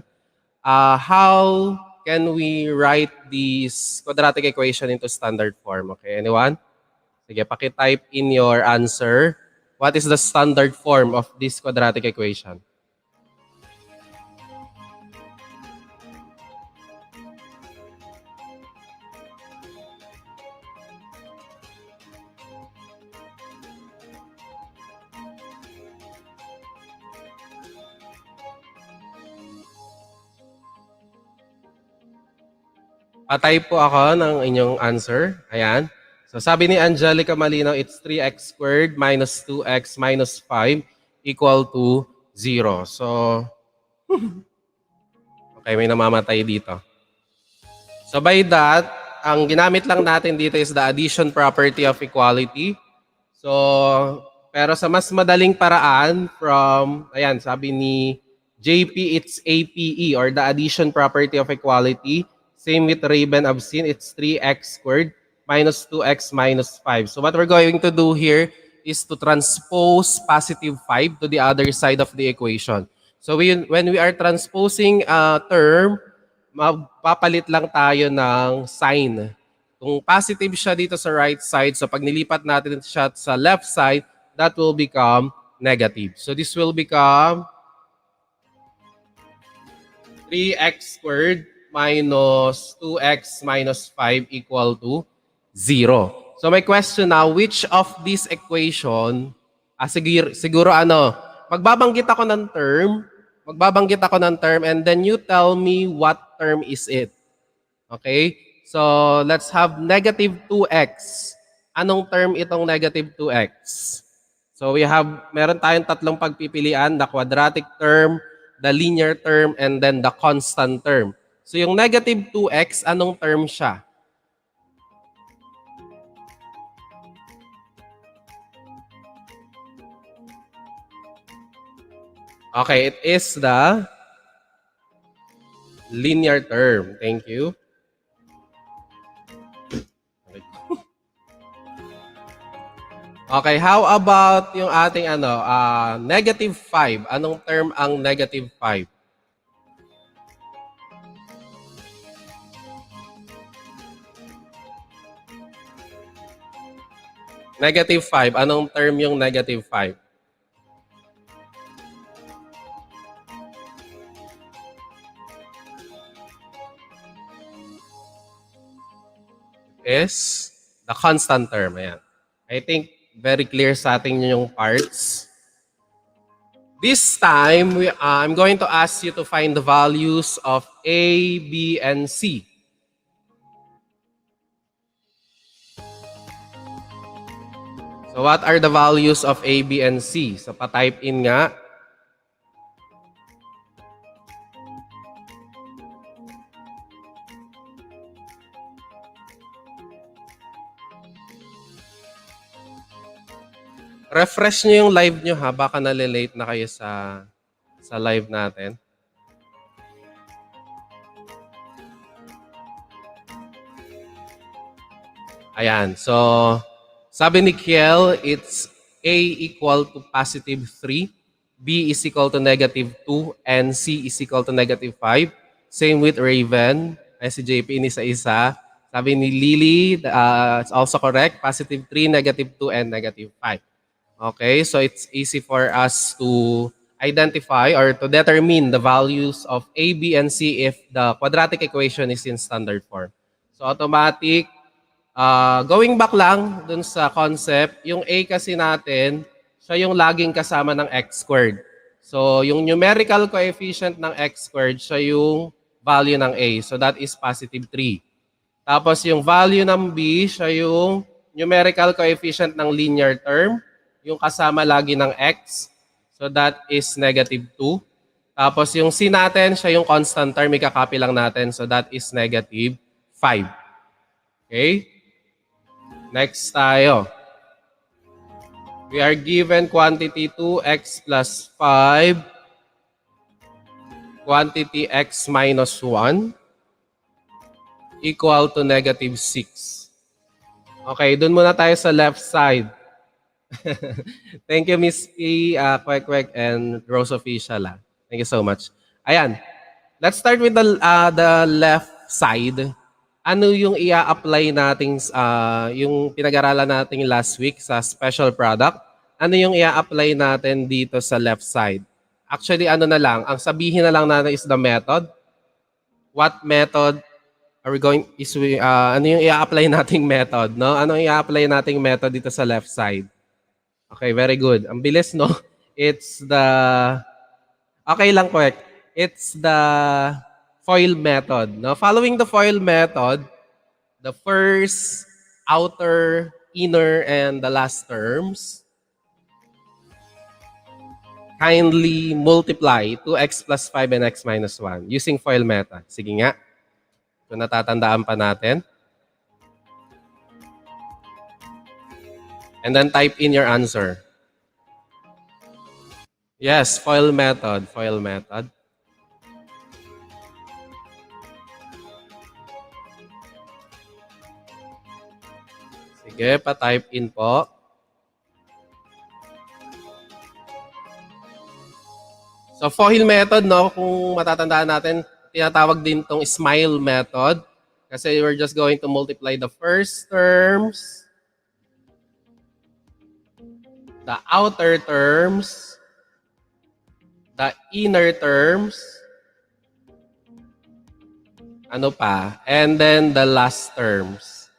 how can we write this quadratic equation into standard form? Okay, anyone? Sige, paki-type in your answer. What is the standard form of this quadratic equation? Patay po ako ng inyong answer. Ayan. So sabi ni Angelica Malinaw, it's 3x squared minus 2x minus 5 equal to 0. So, okay, may namamatay dito. So by that, ang ginamit lang natin dito is the addition property of equality. So, pero sa mas madaling paraan from, ayan, sabi ni JP, it's APE or the addition property of equality. Same with Raven Absin, it's 3x squared minus 2x minus 5. So what we're going to do here is to transpose positive 5 to the other side of the equation. So when we are transposing a term, magpapalit lang tayo ng sign. Kung positive siya dito sa right side, so pag nilipat natin siya sa left side, that will become negative. So this will become 3x squared minus 2x minus 5 equal to 0. So my question now, which of this equation, siguro magbabanggit ako ng term, and then you tell me what term is it. Okay? So let's have negative 2x. Anong term itong negative 2x? So meron tayong tatlong pagpipilian, the quadratic term, the linear term, and then the constant term. So yung negative 2x, anong term siya? Okay, it is the linear term. Thank you. Okay, how about yung ating negative 5? Anong term ang negative 5? Negative 5. Anong term yung negative 5? Is the constant term. Ayan. I think very clear sa ating yung parts. This time, I'm going to ask you to find the values of A, B, and C. So what are the values of A, B, and C? So pa-type in nga. Refresh nyo yung live nyo ha. Baka nalilate na kayo sa live natin. Ayan. So, sabi ni Kiel, it's A equal to positive 3. B is equal to negative 2, and C is equal to negative 5. Same with Raven. Ay, si JP ni sa isa. Sabi ni Lily, it's also correct. Positive 3, negative 2, and negative 5. Okay, so it's easy for us to identify or to determine the values of A, B, and C if the quadratic equation is in standard form. So automatic, going back lang dun sa concept, yung A kasi natin, siya yung laging kasama ng x squared. So yung numerical coefficient ng x squared, siya yung value ng A. So that is positive 3. Tapos yung value ng B, siya yung numerical coefficient ng linear term, yung kasama lagi ng x. So that is negative 2. Tapos yung C natin, siya yung constant term, ikakopy lang natin. So that is negative 5. Okay? Next tayo. We are given quantity 2x plus 5, quantity x minus 1, equal to negative 6. Okay, dun muna tayo sa left side. Thank you, Miss P, Kwek, and Rose Official. Thank you so much. Ayan. Let's start with the left side. Ano yung i-apply nating, yung pinag-aralan natin last week sa special product? Ano yung i-apply natin dito sa left side? Actually, ano na lang, ang sabihin na lang natin is the method. What method are we going, ano yung i-apply nating method, no? Ano yung i-apply nating method dito sa left side? Okay, very good. Ang bilis, no? It's the, okay lang, correct. It's the FOIL method. No? Following the FOIL method, the first, outer, inner, and the last terms, kindly multiply 2x plus 5 and x minus 1 using FOIL method. Sige nga. Kung natatandaan pa natin. And then type in your answer. Yes, FOIL method. FOIL method. Sige, pa-type in po. So, FOIL method, no, kung matatandaan natin, tinatawag din itong SMILE method. Kasi we're just going to multiply the first terms, the outer terms, the inner terms, ano pa, and then the last terms.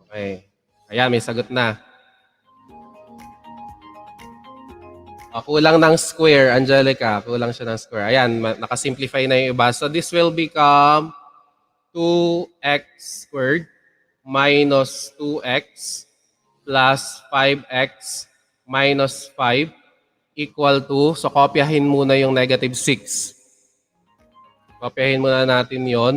Okay. Ayan, may sagot na. Kulang ng square, Angelica. Kulang siya ng square. Ayan, nakasimplify na yung iba. So this will become 2x squared minus 2x plus 5x minus 5 equal to, so kopyahin muna yung negative 6. Kopyahin muna natin yon.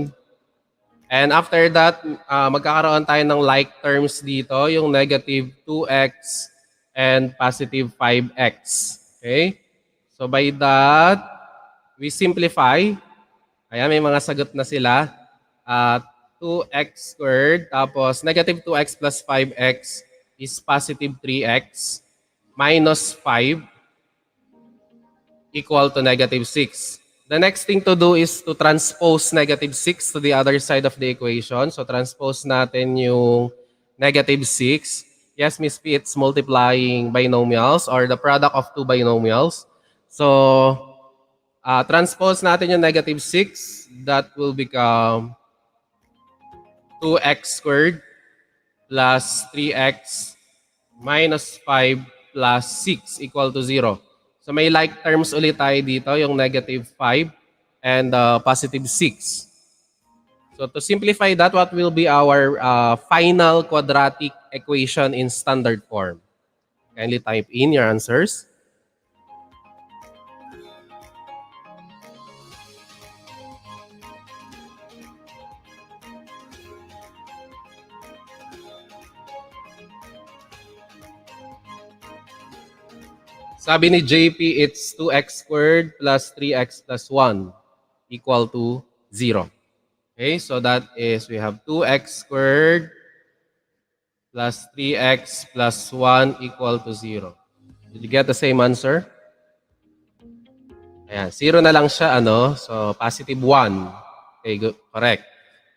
And after that, magkakaroon tayo ng like terms dito, yung negative 2x and positive 5x. Okay? So by that, we simplify. Ayan, may mga sagot na sila. 2x squared, tapos negative 2x plus 5x is positive 3x minus 5 equal to negative 6. The next thing to do is to transpose negative 6 to the other side of the equation. So transpose natin yung negative 6. Yes, Miss P, it's multiplying binomials or the product of two binomials. So transpose natin yung negative 6. That will become 2x squared plus 3x minus 5 plus 6 equal to 0. So may like terms ulit tayo dito, yung negative 5 and positive 6. So to simplify that, what will be our final quadratic equation in standard form? Kindly type in your answers. Sabi ni JP, it's 2x squared plus 3x plus 1 equal to 0. Okay, so that is, we have 2x squared plus 3x plus 1 equal to 0. Did you get the same answer? Ayan, 0 na lang siya, ano? So, positive 1. Okay, good. Correct.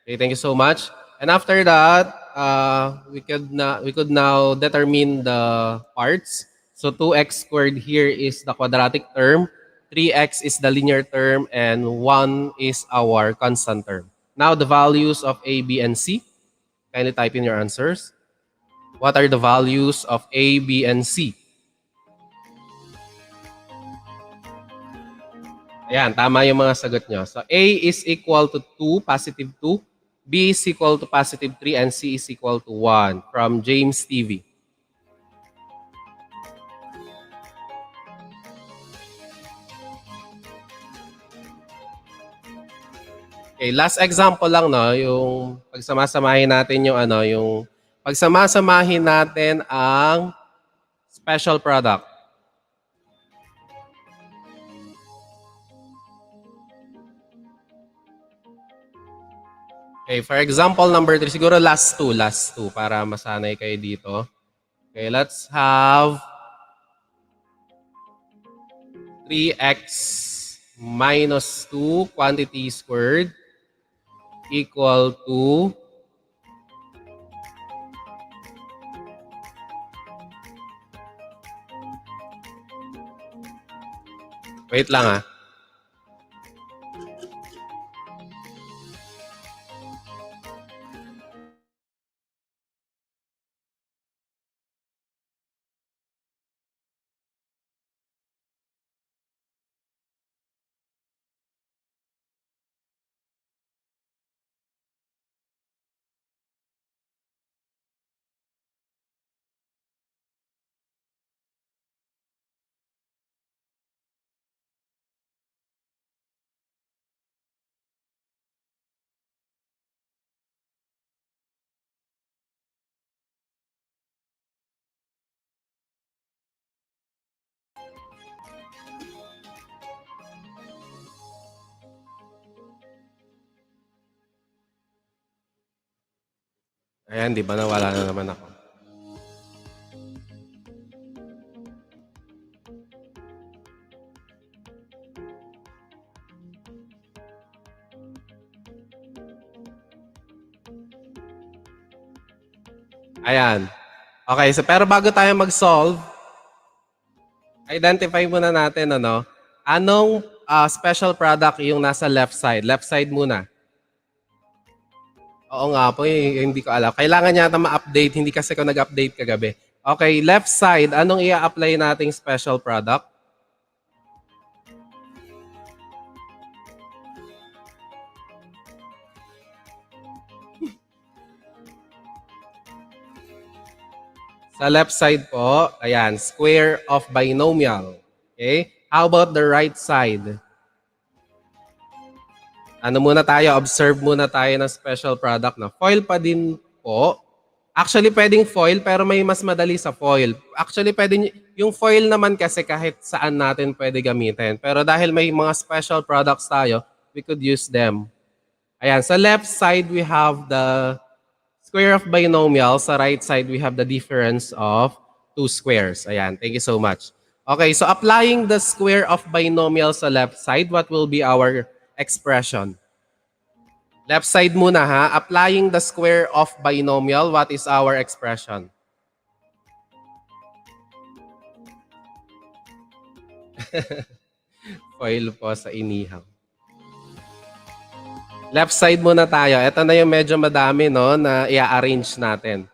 Okay, thank you so much. And after that, we could now determine the parts. So 2x squared here is the quadratic term, 3x is the linear term, and 1 is our constant term. Now the values of a, b, and c. Kindly type in your answers. What are the values of a, b, and c? Ayan, tama yung mga sagot nyo. So a is equal to 2, positive 2. B is equal to positive 3, and C is equal to 1 from James TV. Okay, last example lang, no, yung pagsamasamahin natin yung ano, yung pagsamasamahin natin ang special product. Okay, for example number 3, siguro last two para masanay kayo dito. Okay, let's have 3x minus 2 quantity squared equal to wait lang ah. Ayan, di ba nawala na naman ako. Ayan. Okay, so pero bago tayo mag-solve, identify muna natin ano, anong special product yung nasa left side. Left side muna. Oo nga po, hindi ko alam. Kailangan yata ma-update, hindi kasi ko nag-update kagabi. Okay, left side, anong i-apply nating special product? Sa left side po, ayan, square of binomial. Okay? How about the right side? Ano muna tayo, observe muna tayo ng special product na foil pa din po. Actually, pwedeng foil, pero may mas madali sa foil. Actually, pwedeng, yung foil naman kasi kahit saan natin pwede gamitin. Pero dahil may mga special products tayo, we could use them. Ayan, sa left side, we have the square of binomial. Sa right side, we have the difference of two squares. Ayan, thank you so much. Okay, so applying the square of binomial sa left side, what will be our expression? Left side muna ha. Applying the square of binomial, what is our expression? Foil po sa inihaw. Left side muna tayo. Ito na yung medyo madami no, na i-arrange natin.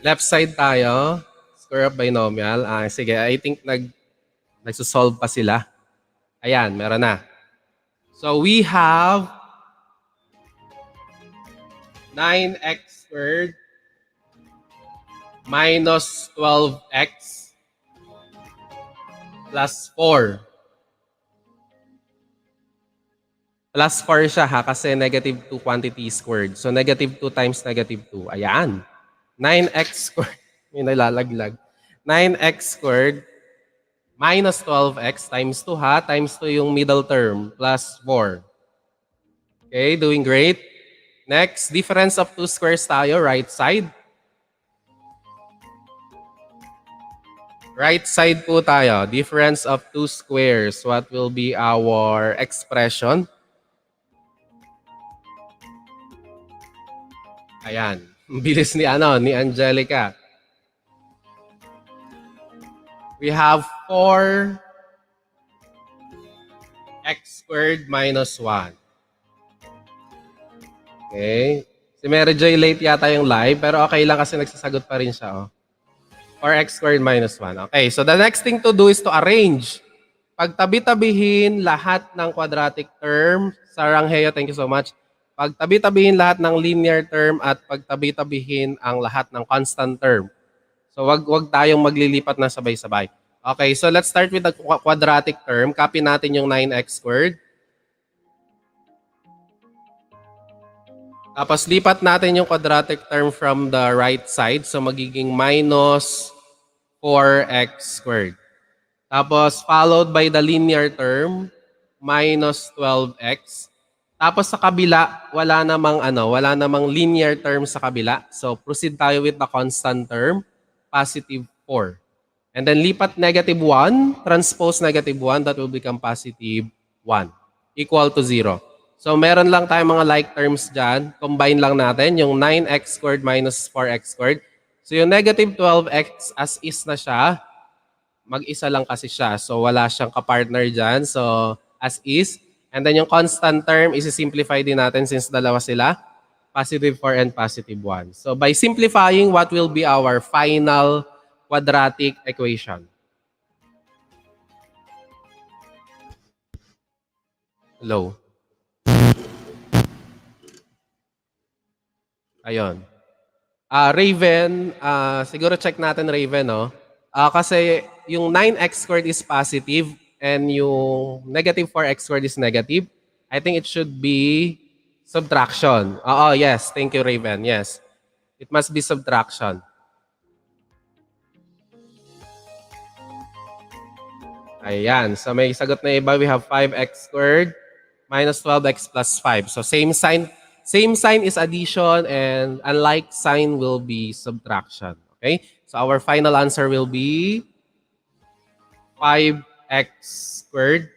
Left side tayo. Square of binomial. Sige, I think nagsusolve pa sila. Ayan, meron na. So we have 9x squared minus 12x plus 4. Plus 4 siya ha, kasi negative 2 quantity squared. So negative 2 times negative 2. Ayan. 9x squared. May nalalaglag. 9x squared minus 12x times 2 ha, times 2 yung middle term, plus 4. Okay, doing great. Next, difference of two squares tayo, right side. Right side po tayo. Difference of two squares. What will be our expression? Ayan. Bilis ni Angelica. We have 4x squared minus 1. Okay. Si Mary Joy late yata yung live, pero okay lang kasi nagsasagot pa rin siya. Oh. 4x squared minus 1. Okay, so the next thing to do is to arrange. Pagtabi-tabihin lahat ng quadratic term. Sarangheo, thank you so much. Pagtabi-tabihin lahat ng linear term at pagtabi-tabihin ang lahat ng constant term. So wag tayong maglilipat na sabay-sabay. Okay, so let's start with the quadratic term. Copy natin yung 9x squared. Tapos lipat natin yung quadratic term from the right side. So magiging minus 4x squared. Tapos followed by the linear term, minus 12x. Tapos sa kabila, wala namang linear term sa kabila. So proceed tayo with the constant term, positive 4. And then lipat negative 1, transpose negative 1, that will become positive 1, equal to 0. So meron lang tayong mga like terms dyan. Combine lang natin yung 9x squared minus 4x squared. So yung negative 12x as is na siya, mag-isa lang kasi siya. So wala siyang kapartner dyan. So as is. And then yung constant term, isi-simplify din natin since dalawa sila. Positive 4 and positive 1. So by simplifying, what will be our final quadratic equation? Hello? Ayun. Raven, siguro check natin Raven, no? Kasi yung 9x squared is positive and yung negative 4x squared is negative. I think it should be subtraction. Oo, yes. Thank you, Raven. Yes. It must be subtraction. Ayan. So may sagot na iba. We have 5x squared minus 12x plus 5. So same sign. Same sign is addition and unlike sign will be subtraction. Okay? So our final answer will be 5x squared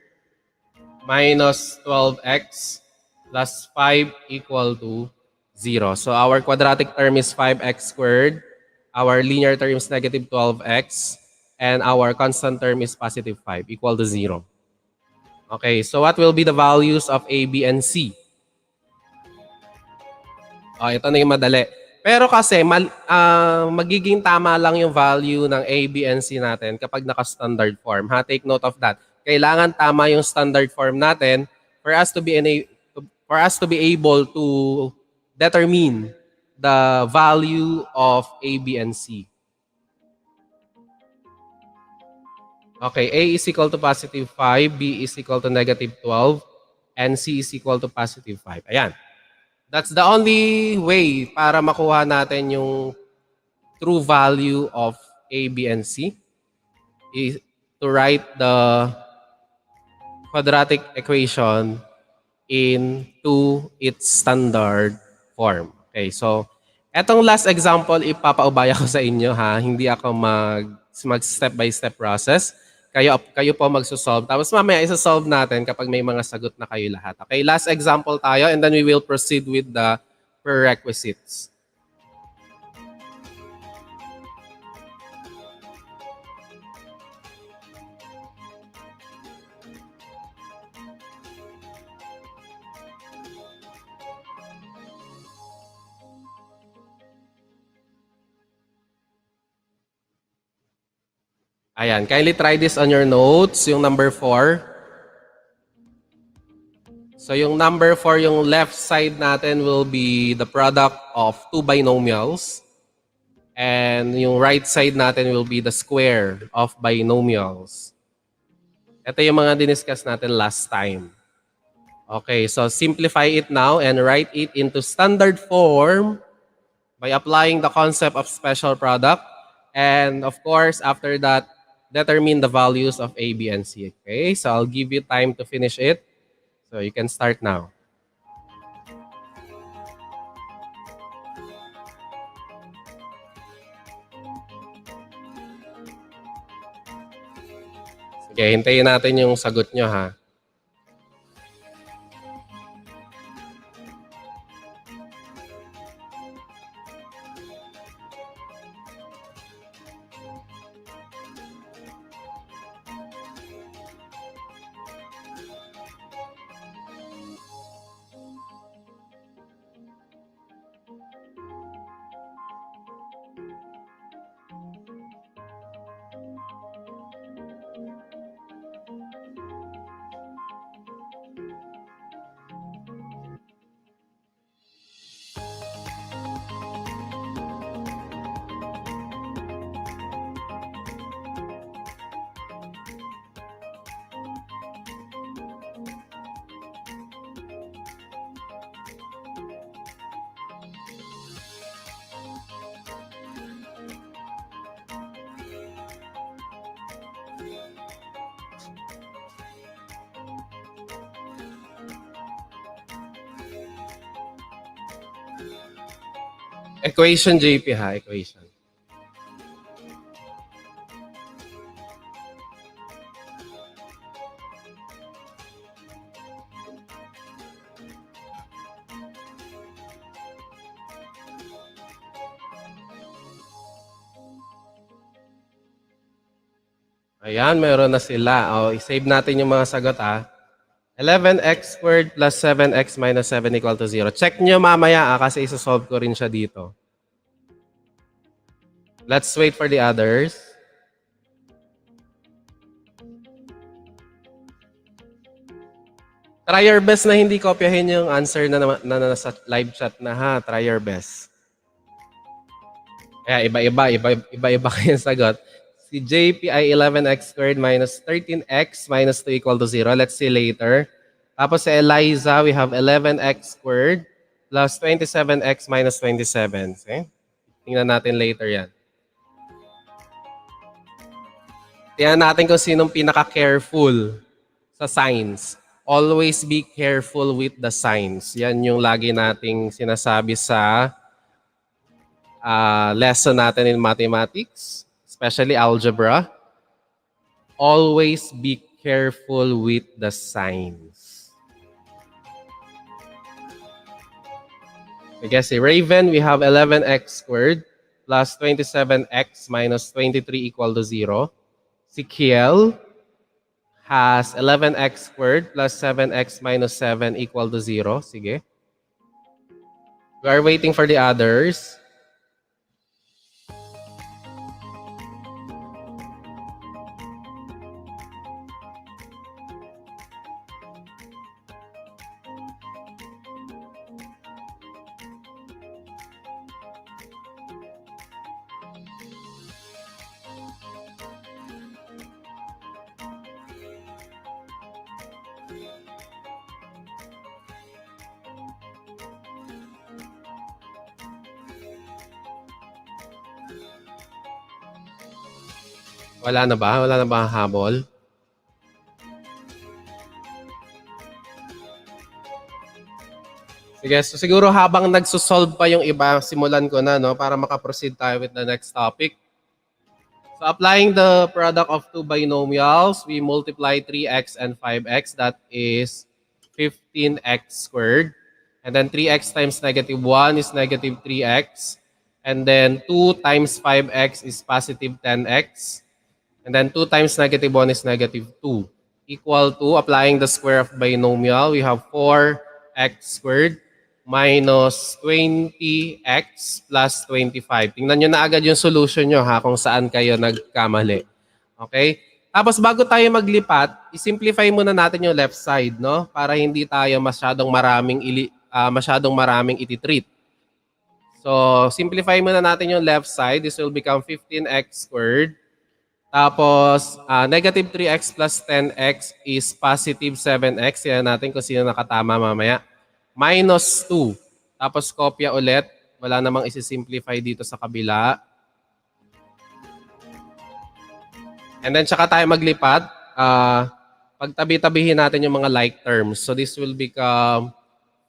minus 12x plus 5 equal to 0. So our quadratic term is 5x squared. Our linear term is negative 12x. And our constant term is positive 5 equal to 0. Okay, so what will be the values of A, B, and C? Ito na yung madali. Pero kasi magiging tama lang yung value ng A, B, and C natin kapag naka-standard form. Take note of that. Kailangan tama yung standard form natin for us to be able to determine the value of A, B, and C. Okay, A is equal to positive 5, B is equal to negative 12, and C is equal to positive 5. Ayan. That's the only way para makuha natin yung true value of A, B, and C is to write the quadratic equation into its standard form. Okay, so etong last example, ipapaubaya ko sa inyo ha. Hindi ako mag step-by-step process. Kayo po magsosolve. Tapos mamaya isa-solve natin kapag may mga sagot na kayo lahat. Okay, last example tayo and then we will proceed with the prerequisites. Ayan, kindly try this on your notes, yung number 4. So yung number 4, yung left side natin will be the product of two binomials. And yung right side natin will be the square of binomials. Ito yung mga diniscuss natin last time. Okay, so simplify it now and write it into standard form by applying the concept of special product. And of course, after that, determine the values of A, B, and C. Okay, so I'll give you time to finish it. So you can start now. Sige, hintayin natin yung sagot nyo ha. Equation JP ha, equation. Ayan, meron na sila. O, i-save natin yung mga sagot ha. 11x squared plus 7x minus 7 equal to 0. Check nyo mamaya kasi isa-solve ko rin siya dito. Let's wait for the others. Try your best na hindi kopyahin yung answer na nasa live chat na ha. Try your best. Kaya iba-iba kayong sagot. Si JP ay 11x squared minus 13x minus 2 equal to 0. Let's see later. Tapos si Eliza, we have 11x squared plus 27x minus 27. Okay? Tingnan natin later yan. Tingnan natin kung sinong pinaka-careful sa signs. Always be careful with the signs. Yan yung lagi nating sinasabi sa lesson natin in mathematics, especially algebra. Always be careful with the signs. Okay, si Raven, we have 11x squared plus 27x minus 23 equal to 0. Si Kiel has 11x squared plus 7x minus 7 equal to 0. Sige. We are waiting for the others. Wala na ba? Wala na ba habol? Sige, so siguro habang nagsosolve pa yung iba, simulan ko na no para makaproceed tayo with the next topic. So applying the product of two binomials, we multiply 3x and 5x. That is 15x squared. And then 3x times negative 1 is negative 3x. And then 2 times 5x is positive 10x. And then 2 times negative 1 is negative 2. Equal to, applying the square of binomial, we have 4x squared minus 20x plus 25. Tingnan nyo na agad yung solution nyo ha, kung saan kayo nagkamali. Okay? Tapos bago tayo maglipat, i-simplify muna natin yung left side, no? Para hindi tayo masyadong maraming ititreat. So, simplify muna natin yung left side. This will become 15x squared. Tapos, negative 3x plus 10x is positive 7x. Yan natin kung sino nakatama mamaya. Minus 2. Tapos, kopya ulit. Wala namang isi-simplify dito sa kabila. And then, tsaka tayo maglipat. Pagtabi-tabihin natin yung mga like terms. So, this will become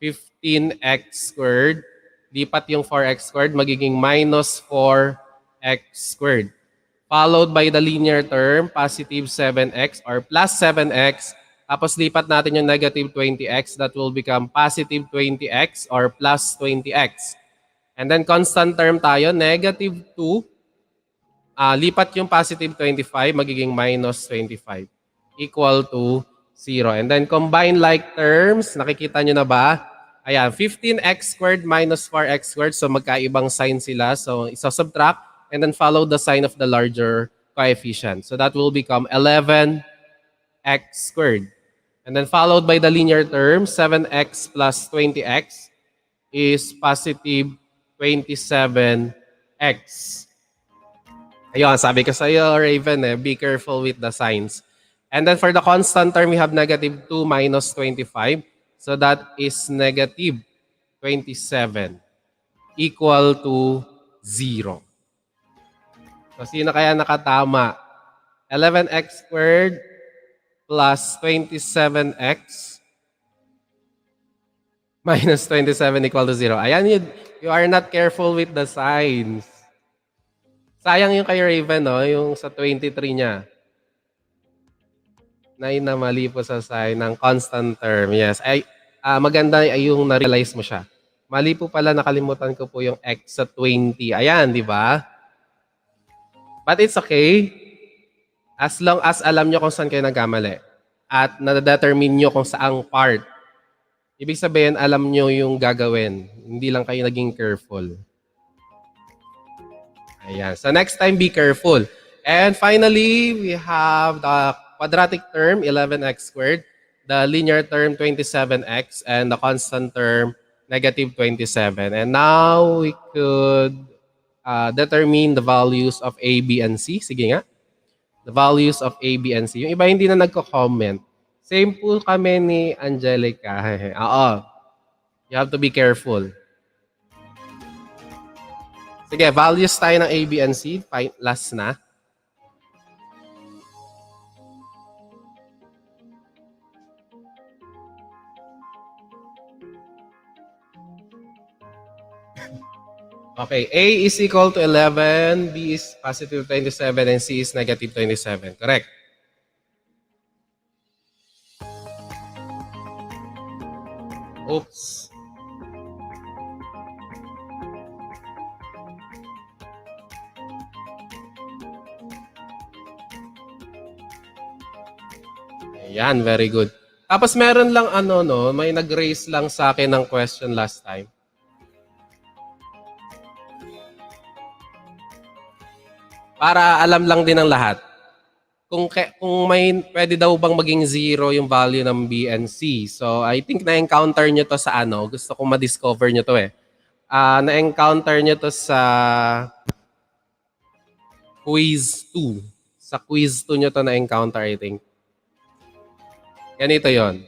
15x squared. Lipat yung 4x squared. Magiging minus 4x squared. followed by the linear term, positive 7x or plus 7x. Tapos lipat natin yung negative 20x, that will become positive 20x or plus 20x. And then constant term tayo, negative 2. Lipat yung positive 25, magiging minus 25. Equal to 0. And then combine like terms, nakikita nyo na ba? Ayan, 15x squared minus 4x squared. So magkaibang sign sila. So isa-subtract and then follow the sign of the larger coefficient. So that will become 11x squared. And then followed by the linear term, 7x plus 20x is positive 27x. Ayun, sabi ko sa iyo, Raven, be careful with the signs. And then for the constant term, we have negative 2 minus 25. So that is negative 27 equal to 0. So sino kaya nakatama? 11x squared plus 27x minus 27 equal to 0. Ayan, you are not careful with the signs. Sayang yung kay Raven, no? Yung sa 23 niya. 9 na mali po sa sign ng constant term. Yes. Maganda yung na-realize mo siya. Mali po pala, nakalimutan ko po yung x sa 20. Ayan, di ba? But it's okay. As long as alam nyo kung saan kayo nagkamali. At na-determine nyo kung saang part. Ibig sabihin, alam nyo yung gagawin. Hindi lang kayo naging careful. Ayan. So next time, be careful. And finally, we have the quadratic term, 11x squared, the linear term, 27x, and the constant term, negative 27. And now, we could determine the values of A, B, and C. Sige nga. The values of A, B, and C. Yung iba hindi na nagko-comment. Same po kami ni Angelica. Oo. You have to be careful. Sige, values tayo ng A, B, and C. Last na. Okay, A is equal to 11, B is positive 27, and C is negative 27. Correct. Oops. Ayan, very good. Tapos meron lang may nag-raise lang sa akin ng question last time. Para alam lang din ng lahat. Kung may pwede daw bang maging 0 yung value ng B and C. So I think na-encounter nyo to sa gusto kong ma-discover nyo to eh. Na-encounter nyo to sa quiz 2. Sa quiz 2 nyo to na-encounter, I think. Ganito yon.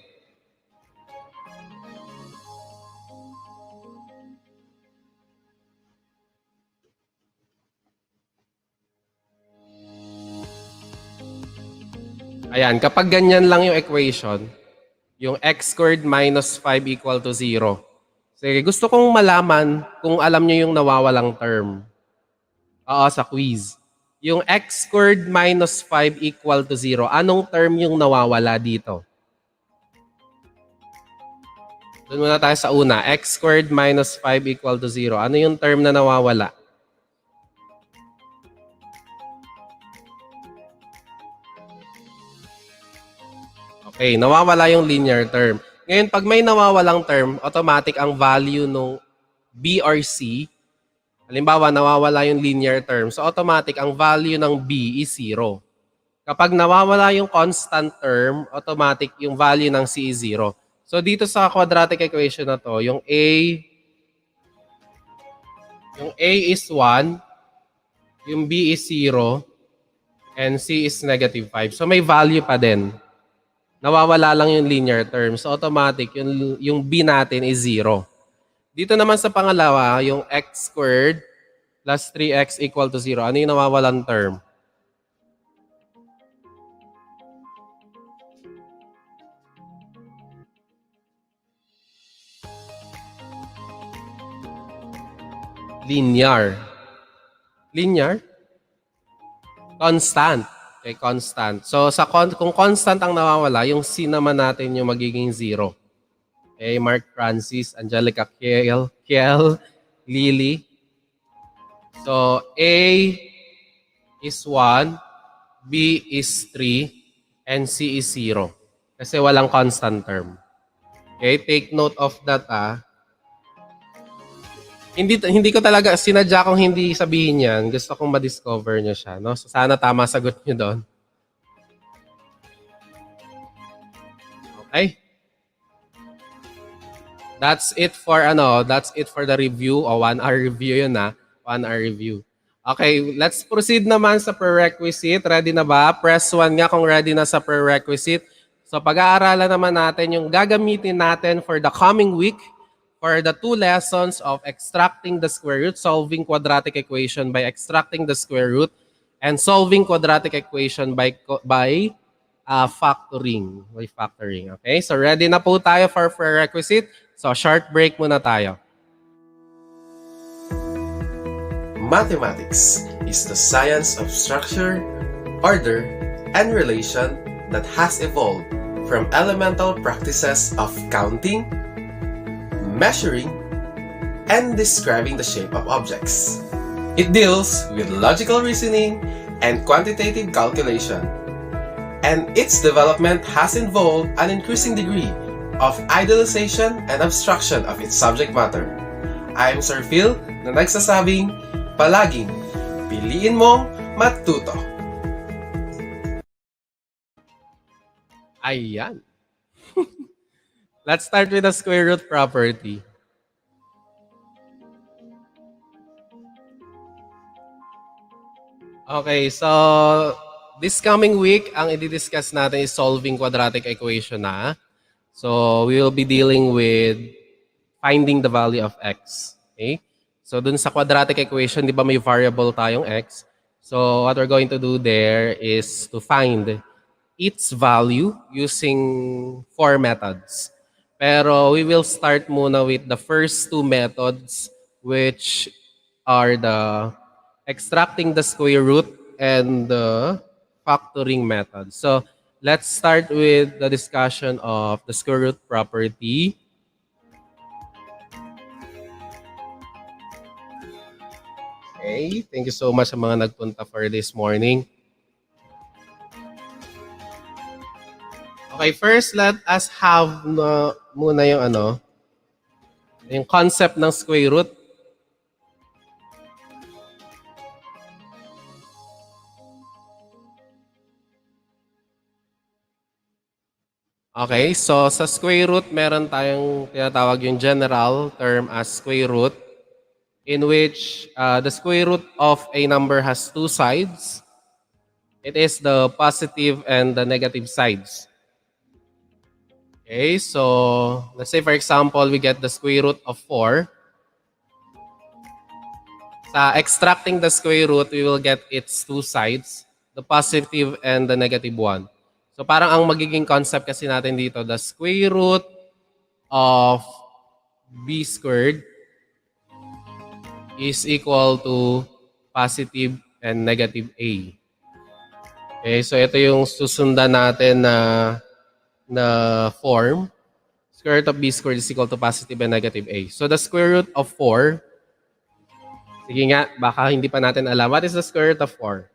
Ayan, kapag ganyan lang yung equation, yung x squared minus 5 equal to 0. Sige, gusto kong malaman kung alam nyo yung nawawalang term. Oo, sa quiz. Yung x squared minus 5 equal to 0, anong term yung nawawala dito? Doon muna tayo sa una. X squared minus 5 equal to 0. Ano yung term na nawawala? Okay, nawawala yung linear term. Ngayon, pag may nawawalang term, automatic ang value ng B or C, halimbawa, nawawala yung linear term, so automatic ang value ng B is 0. Kapag nawawala yung constant term, automatic yung value ng C is 0. So dito sa quadratic equation na to, yung A is 1, yung B is 0, and C is negative 5. So may value pa din. Nawawala lang yung linear term. So automatic, yung B natin is 0. Dito naman sa pangalawa, yung x squared plus 3x equal to 0. Ano yung nawawalang term? Linear. Linear? Constant. Okay, constant. So kung constant ang nawawala, yung C naman natin yung magiging 0. Okay, Mark Francis, Angelica Kiel, Lily. So A is 1, B is 3, and C is 0. Kasi walang constant term. Okay, take note of that Hindi ko talaga sinadya kung hindi sabihin yan. Gusto kong ma-discover nyo siya, no? So sana tama sagot nyo doon. Okay? That's it for the review. O 1-hour review yun 1-hour review. Okay, let's proceed naman sa prerequisite. Ready na ba? Press 1 nga kung ready na sa prerequisite. So pag-aaralan naman natin yung gagamitin natin for the coming week for the 2 lessons of extracting the square root, solving quadratic equation by extracting the square root, and solving quadratic equation by factoring. By factoring. Okay, so ready na po tayo for prerequisite. So short break muna tayo. Mathematics is the science of structure, order, and relation that has evolved from elemental practices of counting, measuring, and describing the shape of objects. It deals with logical reasoning and quantitative calculation, and its development has involved an increasing degree of idealization and abstraction of its subject matter. I am Sir Phil na nagsasabing, palaging piliin mong Math-tuto. Ayan. Let's start with the square root property. Okay, so this coming week, ang i-discuss natin is solving quadratic equation na. So we will be dealing with finding the value of x. Okay? So dun sa quadratic equation, di ba may variable tayong x? So what we're going to do there is to find its value using 4 methods. Pero we will start muna with the first 2 methods, which are the extracting the square root and the factoring method. So let's start with the discussion of the square root property. Okay, thank you so much sa mga nagpunta for this morning. Okay, first let us have muna yung concept ng square root. Okay, so sa square root, meron tayong tinatawag yung general term as square root, in which the square root of a number has 2 sides. It is the positive and the negative sides. Okay, so let's say for example, we get the square root of 4. Sa extracting the square root, we will get its 2 sides, the positive and the negative one. So parang ang magiging concept kasi natin dito, the square root of b squared is equal to positive and negative a. Okay, so ito yung susundan natin na form. Square root of b squared is equal to positive and negative a. So the square root of 4, sige nga, baka hindi pa natin alam. What is the square root of 4?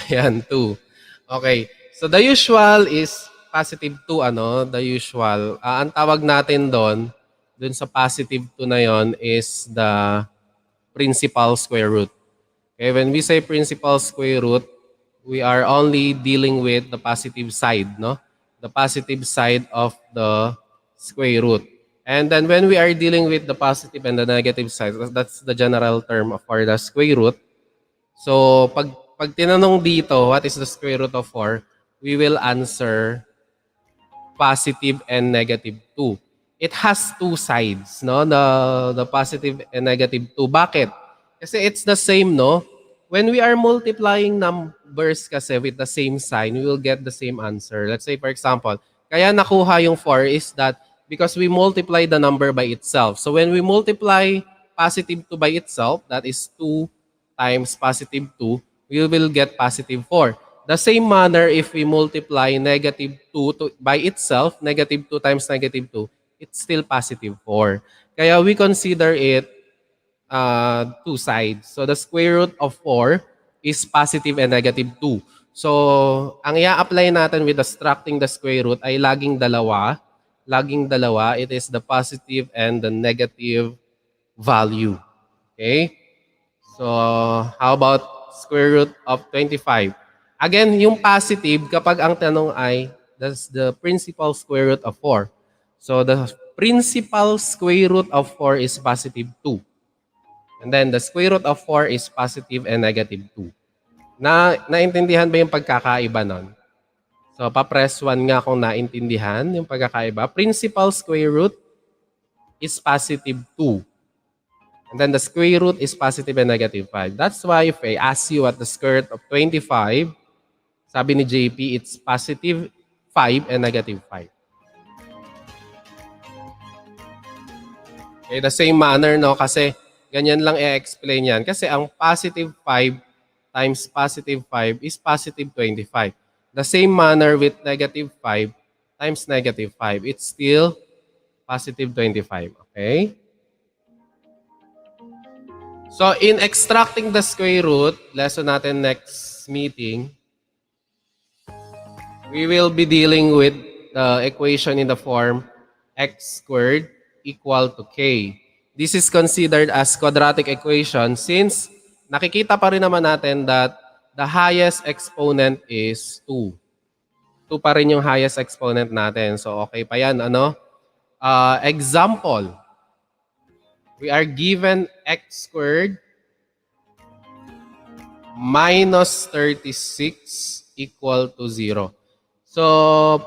Ayan, 2. Okay. So the usual is positive 2, the usual. Ang tawag natin dun sa positive 2 na yon is the principal square root. Okay, when we say principal square root, we are only dealing with the positive side, no? The positive side of the square root. And then when we are dealing with the positive and the negative side, that's the general term for the square root. So pag tinanong dito, what is the square root of 4? We will answer positive and negative 2. It has 2 sides, no? The positive and negative 2. Bakit? Kasi it's the same, no? when we are multiplying numbers kasi with the same sign, we will get the same answer. Let's say, for example, kaya nakuha yung 4 is that because we multiply the number by itself. So when we multiply positive 2 by itself, that is 2 times positive 2, we will get positive 4. The same manner, if we multiply negative 2 by itself, negative 2 times negative 2, it's still positive 4. Kaya we consider it two sides. So the square root of 4 is positive and negative 2. So ang i-apply natin with subtracting the square root ay laging dalawa. Laging dalawa, it is the positive and the negative value. Okay? So how about square root of 25? Again, yung positive, kapag ang tanong ay, that's the principal square root of 4. So the principal square root of 4 is positive 2. And then the square root of 4 is positive and negative 2. Naintindihan ba yung pagkakaiba nun? So, pa-press 1 nga kung naintindihan yung pagkakaiba. Principal square root is positive 2. And then the square root is positive and negative 5. That's why if I ask you what the square root of 25, sabi ni JP, it's positive 5 and negative 5. Okay, the same manner, no? Kasi ganyan lang i-explain yan. Kasi ang positive 5 times positive 5 is positive 25. The same manner with negative 5 times negative 5. It's still positive 25. Okay? So, in extracting the square root, lesson natin next meeting, we will be dealing with the equation in the form x squared equal to k. This is considered as quadratic equation since nakikita pa rin naman natin that the highest exponent is 2. 2 pa rin yung highest exponent natin. So, okay pa yan. Ano? Example. We are given x squared minus 36 equal to 0. So,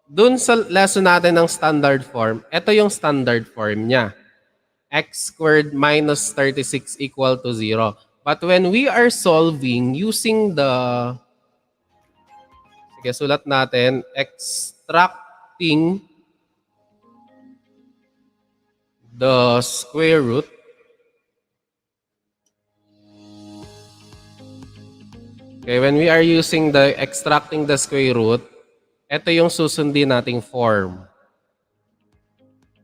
dun sa lesson natin ng standard form, ito yung standard form niya. X squared minus 36 equal to 0. But when we are solving using the, sige, sulat natin, extracting the square root, okay, when we are using the extracting the square root, ito yung susundin nating form.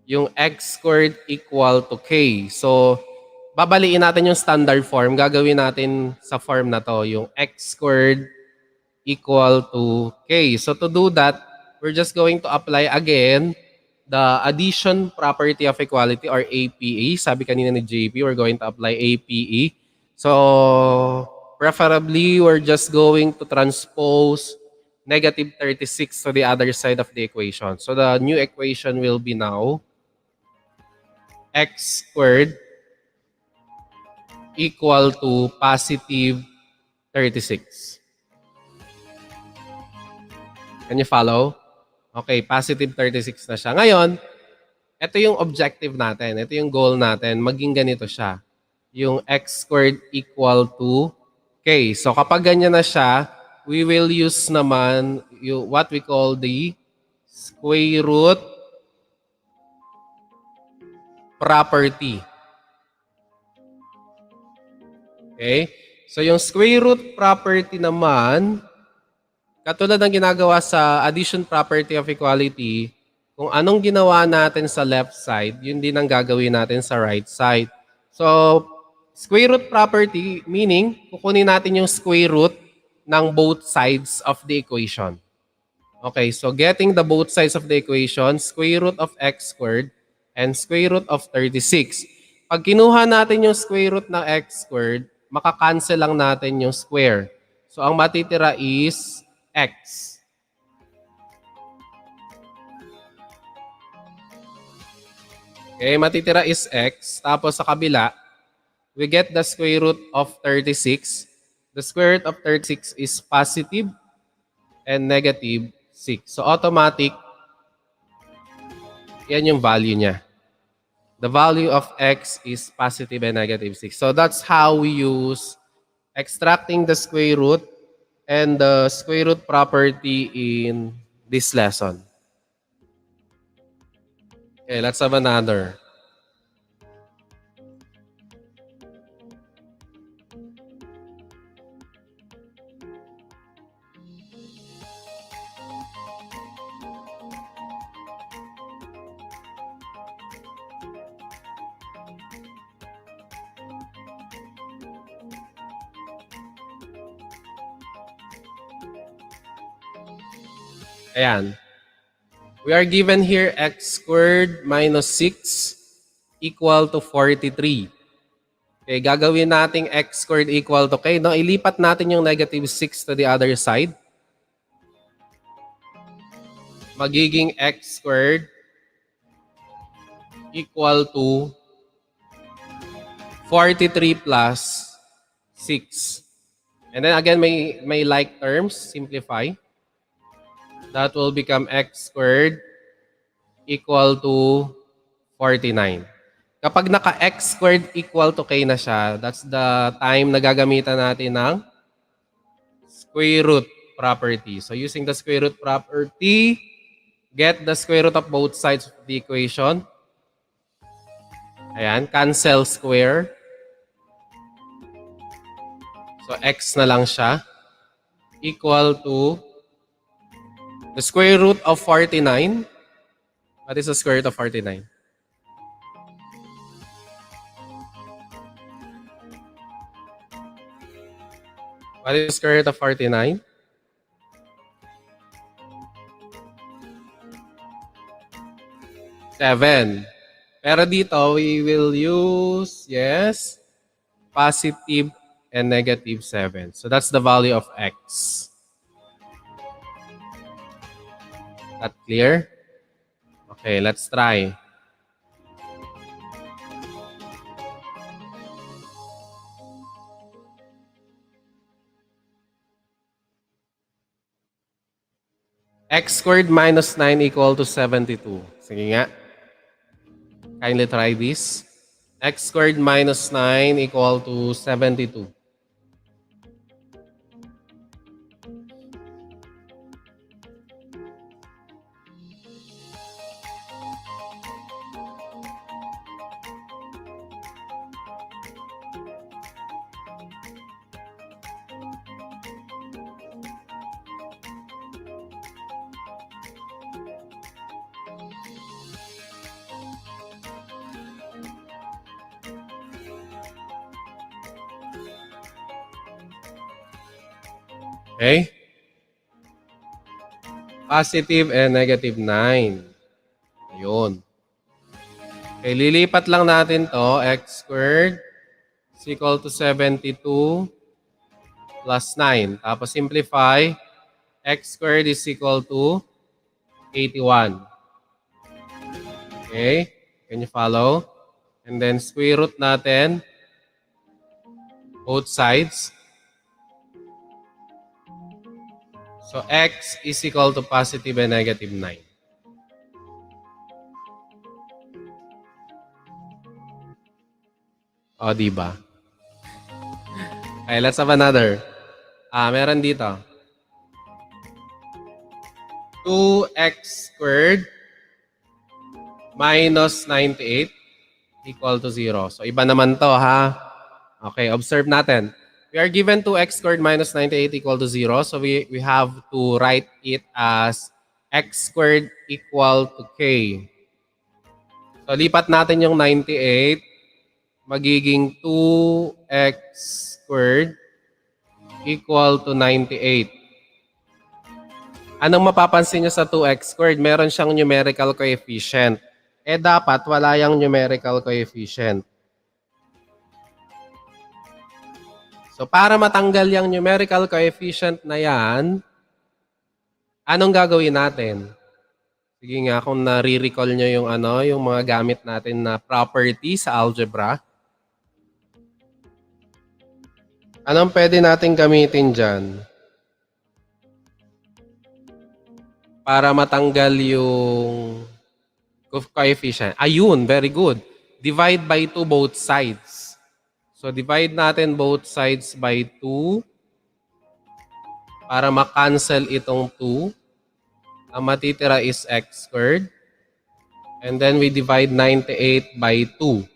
Yung x squared equal to k. So, babaliin natin yung standard form. Gagawin natin sa form na to, yung x squared equal to k. So, to do that, we're just going to apply again the addition property of equality or APE. Sabi kanina ni JP, we're going to apply APE. So, preferably, we're just going to transpose negative 36 to the other side of the equation. So, the new equation will be now x squared equal to positive 36. Can you follow? Okay, positive 36 na siya. Ngayon, ito yung objective natin. Ito yung goal natin. Maging ganito siya. Yung x squared equal to k. So kapag ganyan na siya, we will use naman yung what we call the square root property. Okay? So yung square root property naman, katulad ng ginagawa sa addition property of equality, kung anong ginawa natin sa left side, yun din ang gagawin natin sa right side. So, square root property, meaning, kukunin natin yung square root ng both sides of the equation. Okay, so getting the both sides of the equation, square root of x squared and square root of 36. Pag kinuha natin yung square root ng x squared, makakancel lang natin yung square. So, ang matitira is x. Okay, matitira is x. Tapos sa kabila, we get the square root of 36. The square root of 36 is positive and negative 6. So, automatic, yan yung value niya. The value of x is positive and negative 6. So, that's how we use extracting the square root and the square root property in this lesson. Okay, let's have another. Ayan. We are given here x squared minus 6 equal to 43. Okay, gagawin nating x squared equal to, okay, no, ilipat natin yung negative 6 to the other side. Magiging x squared equal to 43 plus 6. And then again, may like terms, simplify. That will become x squared equal to 49. Kapag naka-x squared equal to k na siya, that's the time na gagamitan natin ng square root property. So using the square root property, get the square root of both sides of the equation. Ayan, cancel square. So x na lang siya equal to the square root of 49. What is the square root of 49? What is the square root of 49? 7. Pero dito, we will use, yes, positive and negative 7. So that's the value of x. That clear? Okay, let's try. X squared minus 9 equal to 72. Sige nga. Kindly try this. X squared minus 9 equal to 72. Okay? Positive and negative 9. Ayun. Okay, lilipat lang natin to. X squared is equal to 72 plus 9. Tapos simplify. X squared is equal to 81. Okay? Can you follow? And then square root natin both sides. So x is equal to positive and negative 9. O, diba? Okay, let's have another. Meron dito. 2x squared minus 98 equal to 0. So, iba naman to, ha? Okay, observe natin. We are given 2x squared minus 98 equal to 0. So, we have to write it as x squared equal to k. So, lipat natin yung 98. Magiging 2x squared equal to 98. Anong mapapansin nyo sa 2x squared? Meron siyang numerical coefficient. Dapat wala yung numerical coefficient. So, para matanggal yung numerical coefficient na yan, anong gagawin natin? Sige nga, kung nare-recall nyo yung mga gamit natin na property sa algebra. Anong pwede natin gamitin dyan? Para matanggal yung coefficient. Ayun, very good. Divide by 2 both sides. So, So, divide natin both sides by 2 para ma-cancel itong 2. Ang matitira is x squared. And then we divide 98 by 2.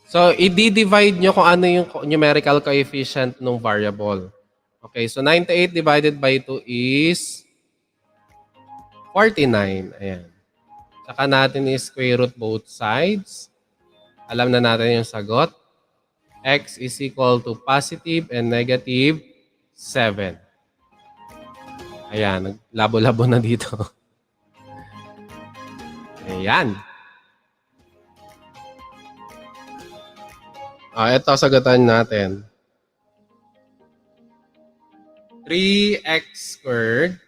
So, i-divide nyo kung ano yung numerical coefficient ng variable. Okay, so 98 divided by 2 is 49. Ayan. Saka natin i-square root both sides. Alam na natin yung sagot. X is equal to positive and negative 7. Ayan, naglabo-labo na dito. Ayan. Ito sagutan natin. 3x squared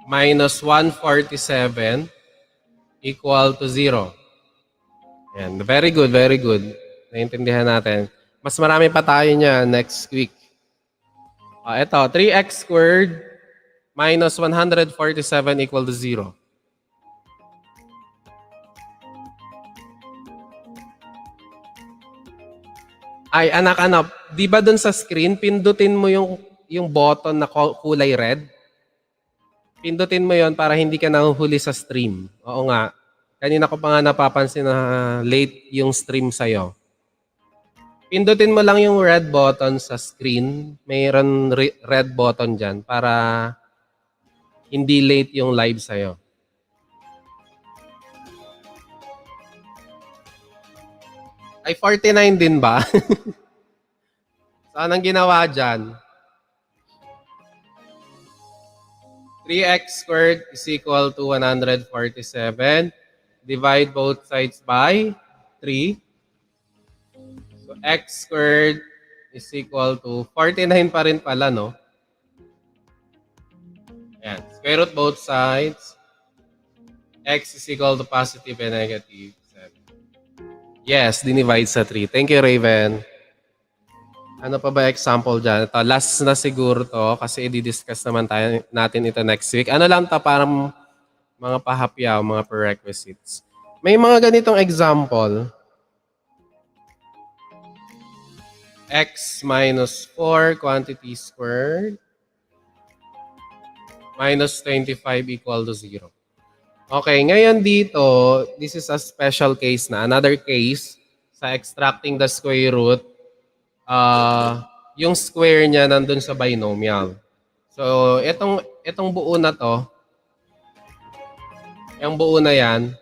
minus 147 equal to 0. Ayan. Very good, very good. Naintindihan natin. Mas marami pa tayo niya next week. Ito, 3x squared minus 147 equal to 0. Ay, anak-anak, di ba dun sa screen, pindutin mo yung button na kulay red? Pindutin mo yon para hindi ka nahuhuli sa stream. Oo nga. Kanina ko pa nga napapansin na late yung stream sa'yo. Pindutin mo lang yung red button sa screen. Mayroon red button dyan para hindi late yung live sa'yo. Ay, 49 din ba? So, anong ginawa dyan? 3x squared is equal to 147. Divide both sides by 3. So, x squared is equal to 49 pa rin pala, no? Ayan. Square root both sides. X is equal to positive and negative 7. Yes, dinivide sa 3. Thank you, Raven. Ano pa ba example dyan? Ito, last na siguro to kasi i-discuss naman natin ito next week. Ano lang to, parang mga pahapyaw, mga prerequisites. May mga ganitong example. X minus 4 quantity squared minus 25 equal to 0. Okay, ngayon dito, this is a special case na. Another case sa extracting the square root, yung square niya nandun sa binomial. So, itong buo na to, yung buo na yan,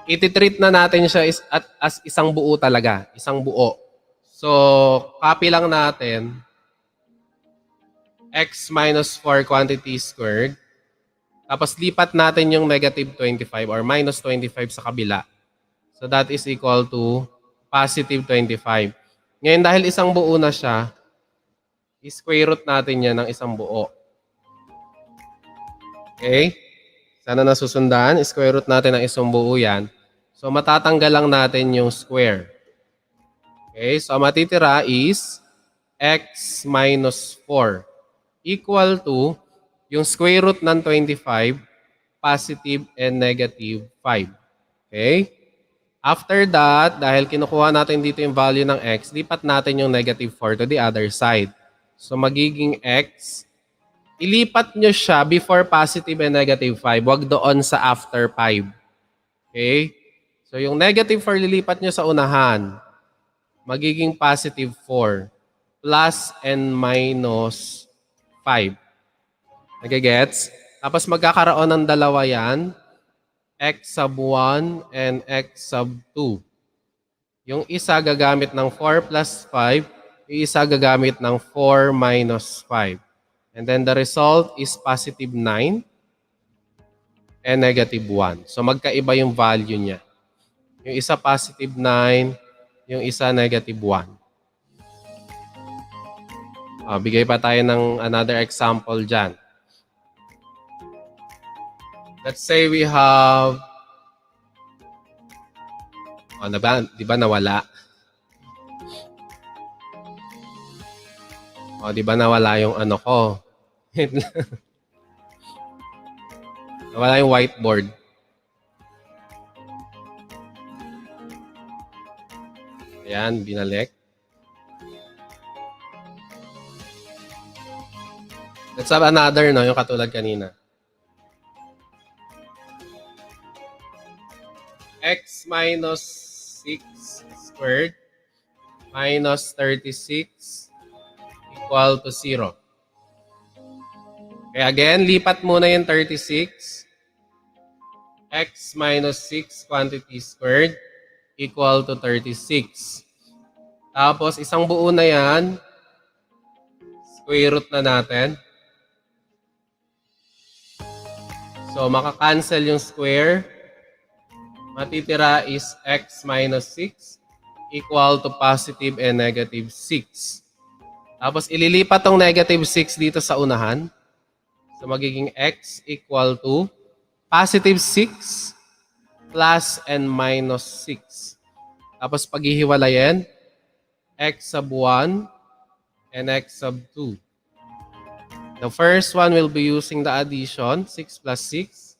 ititreat na natin siya as isang buo talaga, isang buo. So, copy lang natin x minus 4 quantity squared. Tapos lipat natin yung negative 25 or minus 25 sa kabila. So that is equal to positive 25. Ngayon dahil isang buo na siya, i-square root natin yan ng isang buo. Okay? Sana nasusundan. I-square root natin ng isang buo yan. So matatanggal lang natin yung square. Okay? So matitira is x minus 4 equal to yung square root ng 25, positive and negative 5. Okay? After that, dahil kinukuha natin dito yung value ng x, lipat natin yung negative 4 to the other side. So magiging x, ilipat nyo siya before positive and negative 5. Huwag doon sa after 5. Okay? So yung negative 4, lilipat nyo sa unahan. Magiging positive 4. Plus and minus 5. Nagigets? Tapos magkakaroon ng dalawa yan. X sub 1 and x sub 2. Yung isa gagamit ng 4 plus 5. Yung isa gagamit ng 4 minus 5. And then the result is positive 9 and negative 1. So magkaiba yung value niya. Yung isa positive 9, yung isa negative 1. Bigay pa tayo ng another example dyan. Let's say we have, di ba nawala? Di ba nawala yung ano ko? Nawala yung whiteboard. Ayan, binalik. Let's have another, no? Yung katulad kanina. X minus 6 squared minus 36 equal to 0. Okay, again, lipat muna yung 36. X minus 6 quantity squared equal to 36. Tapos, isang buo na yan. Square root na natin. So, makakancel yung square. Matitira is x minus 6 equal to positive and negative 6. Tapos, ililipat tong negative 6 dito sa unahan. So, magiging x equal to positive 6 plus and minus 6. Tapos, paghihiwalayin, x sub 1 and x sub 2. The first one will be using the addition, 6 plus 6.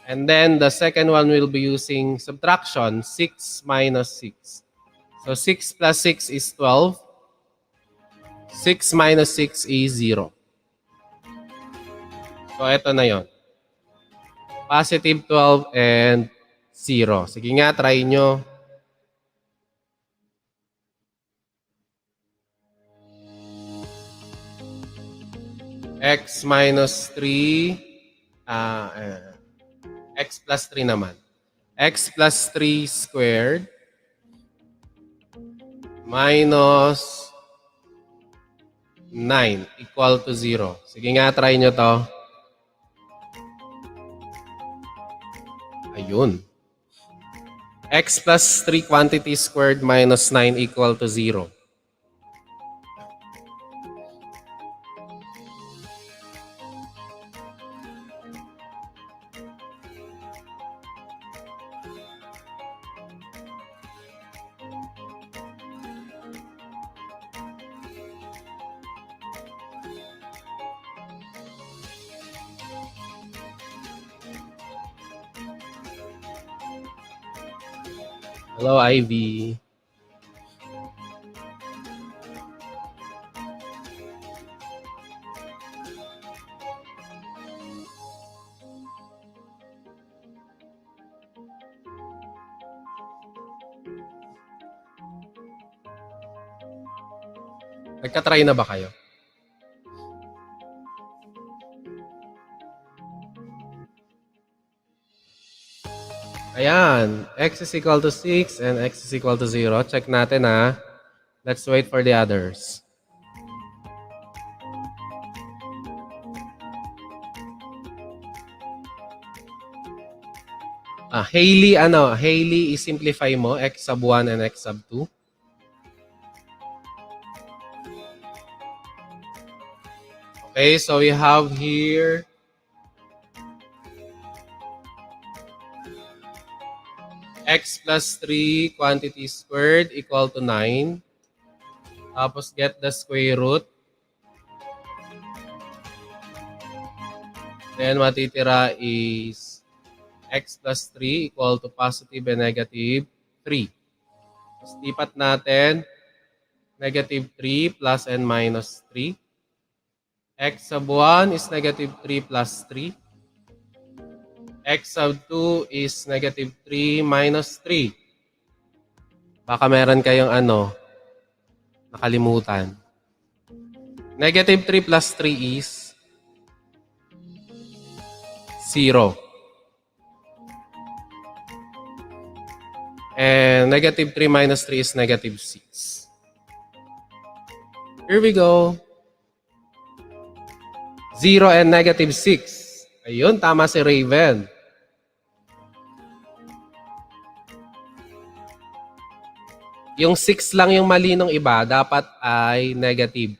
And then the second one will be using subtraction, 6 minus 6. So 6 plus 6 is 12. 6 minus 6 is 0. So ito na yon. Positive 12 and 0. Sige nga, try nyo. X minus 3, x plus 3 naman. X plus 3 squared minus 9 equal to 0. Sige nga, try nyo to. Ayun. X plus 3 quantity squared minus 9 equal to 0. Hello, Ivy. Nagka-try na ba kayo? Ayan, x is equal to 6 and x is equal to 0. Check natin ha. Let's wait for the others. Hailey, i-simplify mo x sub 1 and x sub 2. Okay, so we have here x plus 3 quantity squared equal to 9. Tapos get the square root. Then matitira is x plus 3 equal to positive and negative 3. Tapos lipat natin negative 3 plus and minus 3. X sub 1 is negative 3 plus 3. X sub 2 is negative 3 minus 3. Baka meron kayong nakalimutan. Negative 3 plus 3 is 0. And negative 3 minus 3 is negative 6. Here we go. 0 and negative 6. Ayun, tama si Raven. Yung 6 lang yung mali nung iba, dapat ay negative.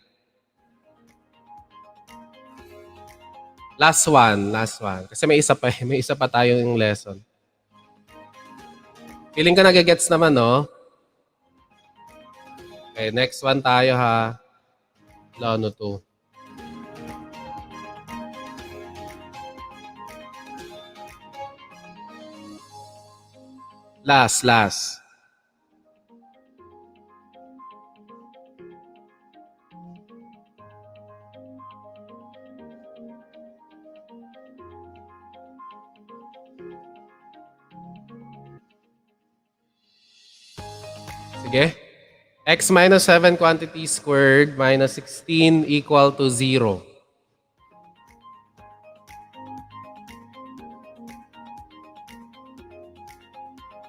Last one. Kasi may isa pa tayong lesson. Feeling ko nagagets naman, no? Okay, next one tayo ha. Lano 2. Last. Sige. X minus 7 quantity squared minus 16 equal to 0.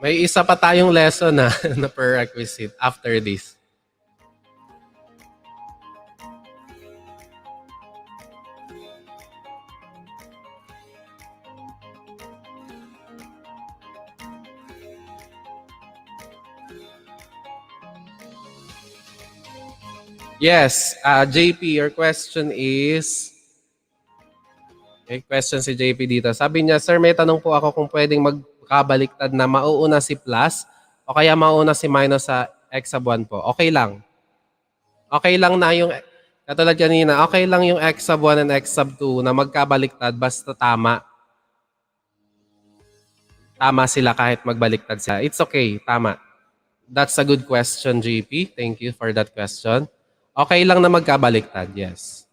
May isa pa tayong lesson na, na prerequisite after this. Yes, JP, your question is... Okay, question si JP dito. Sabi niya, Sir, may tanong po ako kung pwedeng magkabaliktad na mauuna si plus o kaya mauuna si minus sa x sub 1 po. Okay lang. Okay lang na yung, katulad kanina, okay lang yung x sub 1 and x sub 2 na magkabaliktad basta tama. Tama sila kahit magbaliktad sila. It's okay, tama. That's a good question, JP. Thank you for that question. Okay lang na magkabaliktad, yes.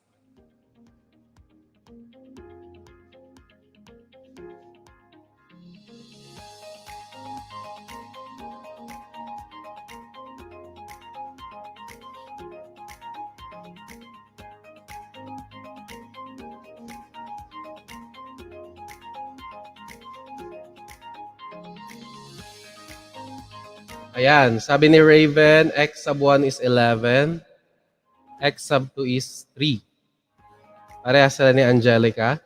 Ayan, sabi ni Raven, x sub 1 is 11, x sub 2 is 3. Parehas sila ni Angelica.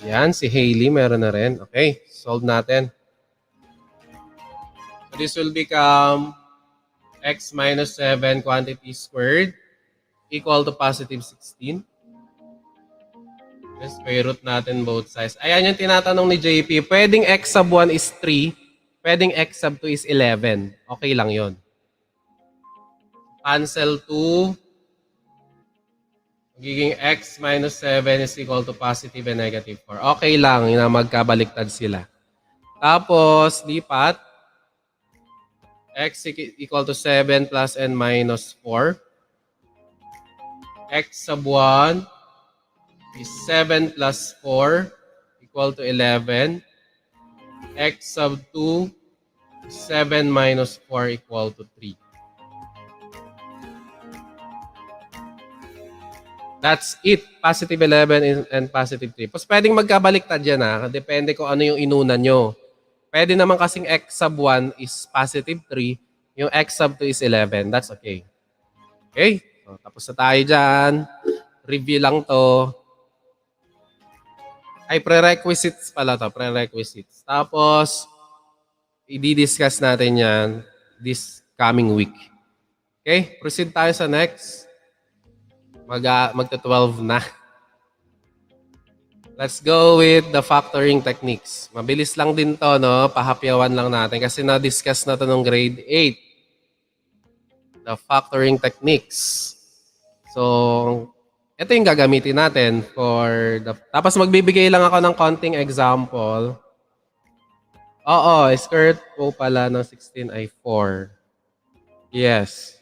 Yan, si Hailey meron na rin. Okay, solve natin. So this will become x minus 7 quantity squared equal to positive 16. Let's square root natin both sides. Ayan yung tinatanong ni JP. Pwedeng x sub 1 is 3. Pwedeng x sub 2 is 11. Okay lang yon. Cancel 2. Magiging x minus 7 is equal to positive and negative 4. Okay lang na magkabaliktad sila. Tapos, lipat. X equal to 7 plus n minus 4. X sub 1 is 7 plus 4 equal to 11. X sub 2 is 7 minus 4 equal to 3. That's it. Positive 11 and positive 3. Tapos pwedeng magkabaliktad yan ha. Depende kung ano yung inuna nyo. Pwede naman kasing x sub 1 is positive 3. Yung x sub 2 is 11. That's okay. Okay? So, tapos na tayo dyan. Review lang to. Ay, prerequisites pala to. Prerequisites. Tapos, i-discuss natin yan this coming week. Okay? Proceed tayo sa next. Magta-12 na. Let's go with the factoring techniques. Mabilis lang din to, no? Pahapyawan lang natin kasi na-discuss na to nung grade 8. The factoring techniques. So, ito yung gagamitin natin for the... Tapos magbibigay lang ako ng konting example. Oo, skirt po pala ng 16 ay 4. Yes.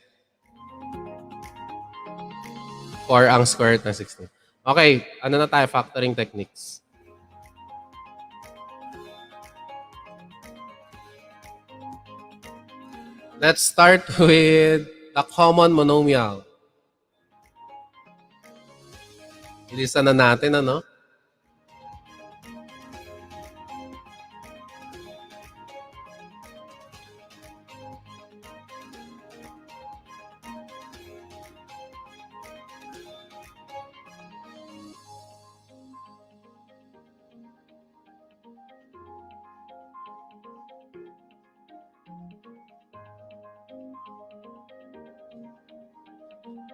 4 ang square root ng 16. Okay, ano na tayo? Factoring techniques. Let's start with the common monomial. Bilisan na natin, ano?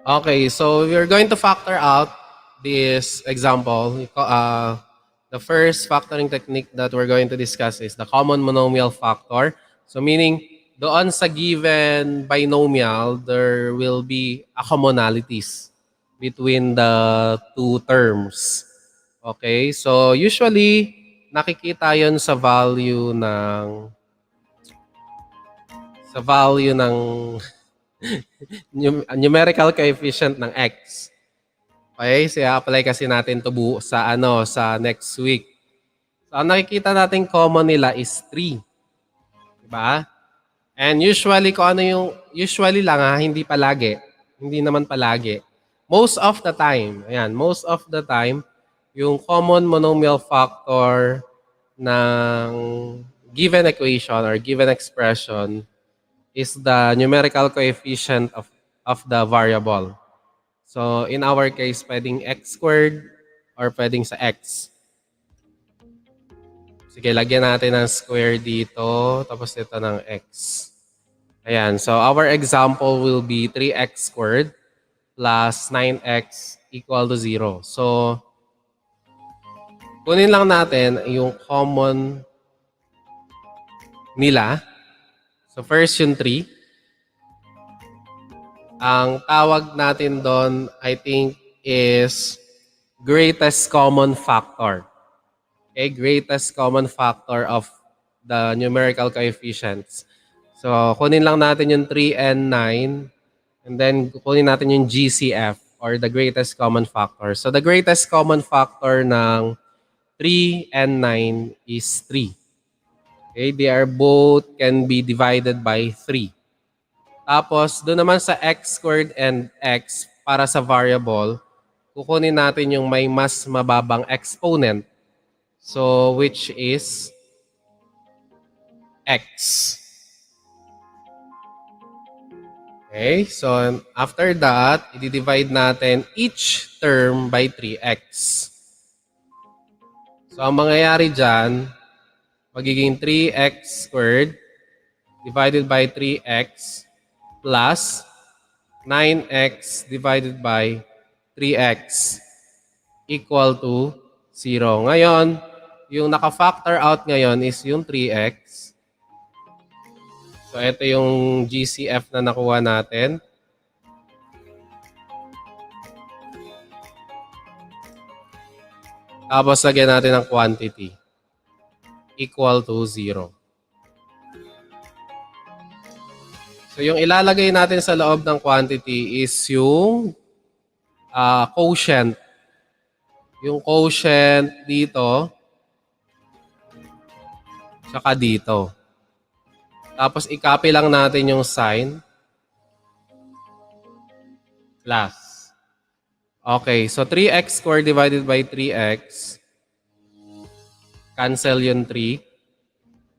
Okay, so we're going to factor out this example. The first factoring technique that we're going to discuss is the common monomial factor. So meaning, doon sa given binomial, there will be a commonalities between the two terms. Okay, so usually, nakikita yon sa value ng numerical coefficient ng x. Okay, so i-apply kasi natin to sa next week. So ang nakikita natin common nila is 3. Diba? And usually usually lang hindi palagi. Hindi naman palagi. Most of the time, most of the time, yung common monomial factor ng given equation or given expression is the numerical coefficient of the variable. So, in our case, pwedeng x squared or pwedeng sa x. Sige, lagyan natin ng square dito, tapos ito ng x. Ayan, so our example will be 3x squared plus 9x equal to 0. So, kunin lang natin yung common nila. So, first yung 3. Ang tawag natin doon, I think, is greatest common factor. Okay, greatest common factor of the numerical coefficients. So, kunin lang natin yung 3 and 9. And then, kunin natin yung GCF or the greatest common factor. So, the greatest common factor ng 3 and 9 is 3. Okay, they are both can be divided by 3. Tapos, doon naman sa x squared and x para sa variable, kukunin natin yung may mas mababang exponent. So, which is x. Okay, so after that, i-divide natin each term by 3x. So, ang mangyayari dyan, magiging 3x squared divided by 3x plus 9x divided by 3x equal to 0. Ngayon, yung naka-factor out ngayon is yung 3x. So, ito yung GCF na nakuha natin. Tapos, lagyan natin ng quantity. Equal to 0. So, yung ilalagay natin sa loob ng quantity is yung quotient. Yung quotient dito, tsaka dito. Tapos, i-copy lang natin yung sign. Plus. Okay, so 3x squared divided by 3x. Cancel yung 3.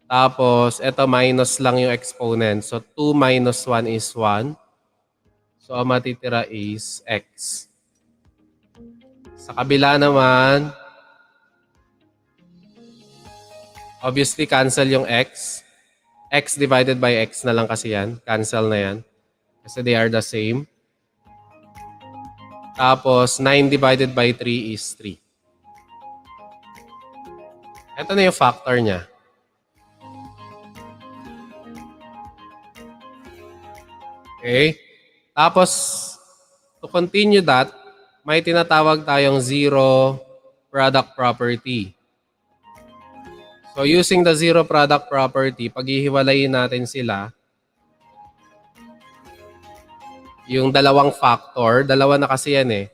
Tapos, ito minus lang yung exponent. So, 2 minus 1 is 1. So, ang matitira is x. Sa kabila naman, obviously, cancel yung x. X divided by x na lang kasi yan. Cancel na yan. Kasi they are the same. Tapos, 9 divided by 3 is 3. Ito na yung factor niya. Okay? Tapos, to continue that, may tinatawag tayong zero product property. So, using the zero product property, paghihiwalayin natin sila, yung dalawang factor, dalawa na kasi yan eh.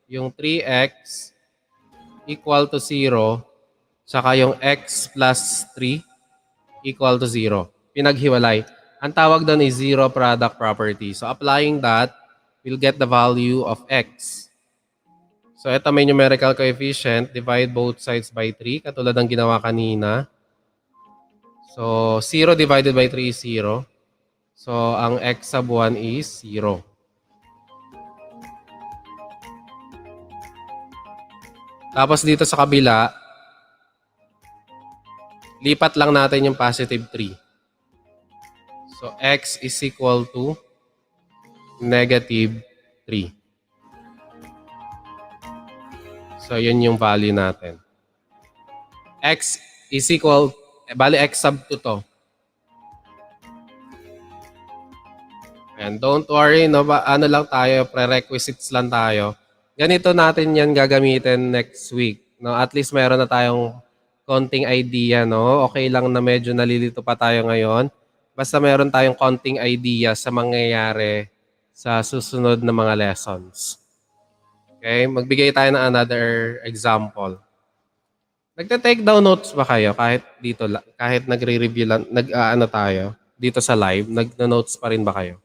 Yung 3x equal to 0, saka yung x plus 3 equal to 0. Pinaghiwalay. Ang tawag doon is zero product property. So, applying that, we'll get the value of x. So, ito may numerical coefficient. Divide both sides by 3, katulad ng ginawa kanina. So, 0 divided by 3 is 0. So, ang x sub 1 is 0. Tapos dito sa kabila, lipat lang natin yung positive 3. So, x is equal to negative 3. So, yun yung value natin. X is equal, bali x sub 2 to. And don't worry, no, ano lang tayo, prerequisites lang tayo. Ganito natin yan gagamitin next week. No? At least meron na tayong konting idea. No? Okay lang na medyo nalilito pa tayo ngayon. Basta meron tayong konting idea sa mangyayari sa susunod na mga lessons. Okay? Magbigay tayo ng another example. Nagte-take down notes ba kayo kahit dito kahit nagre-review lang, nag-aano tayo dito sa live, nagno-notes pa rin ba kayo?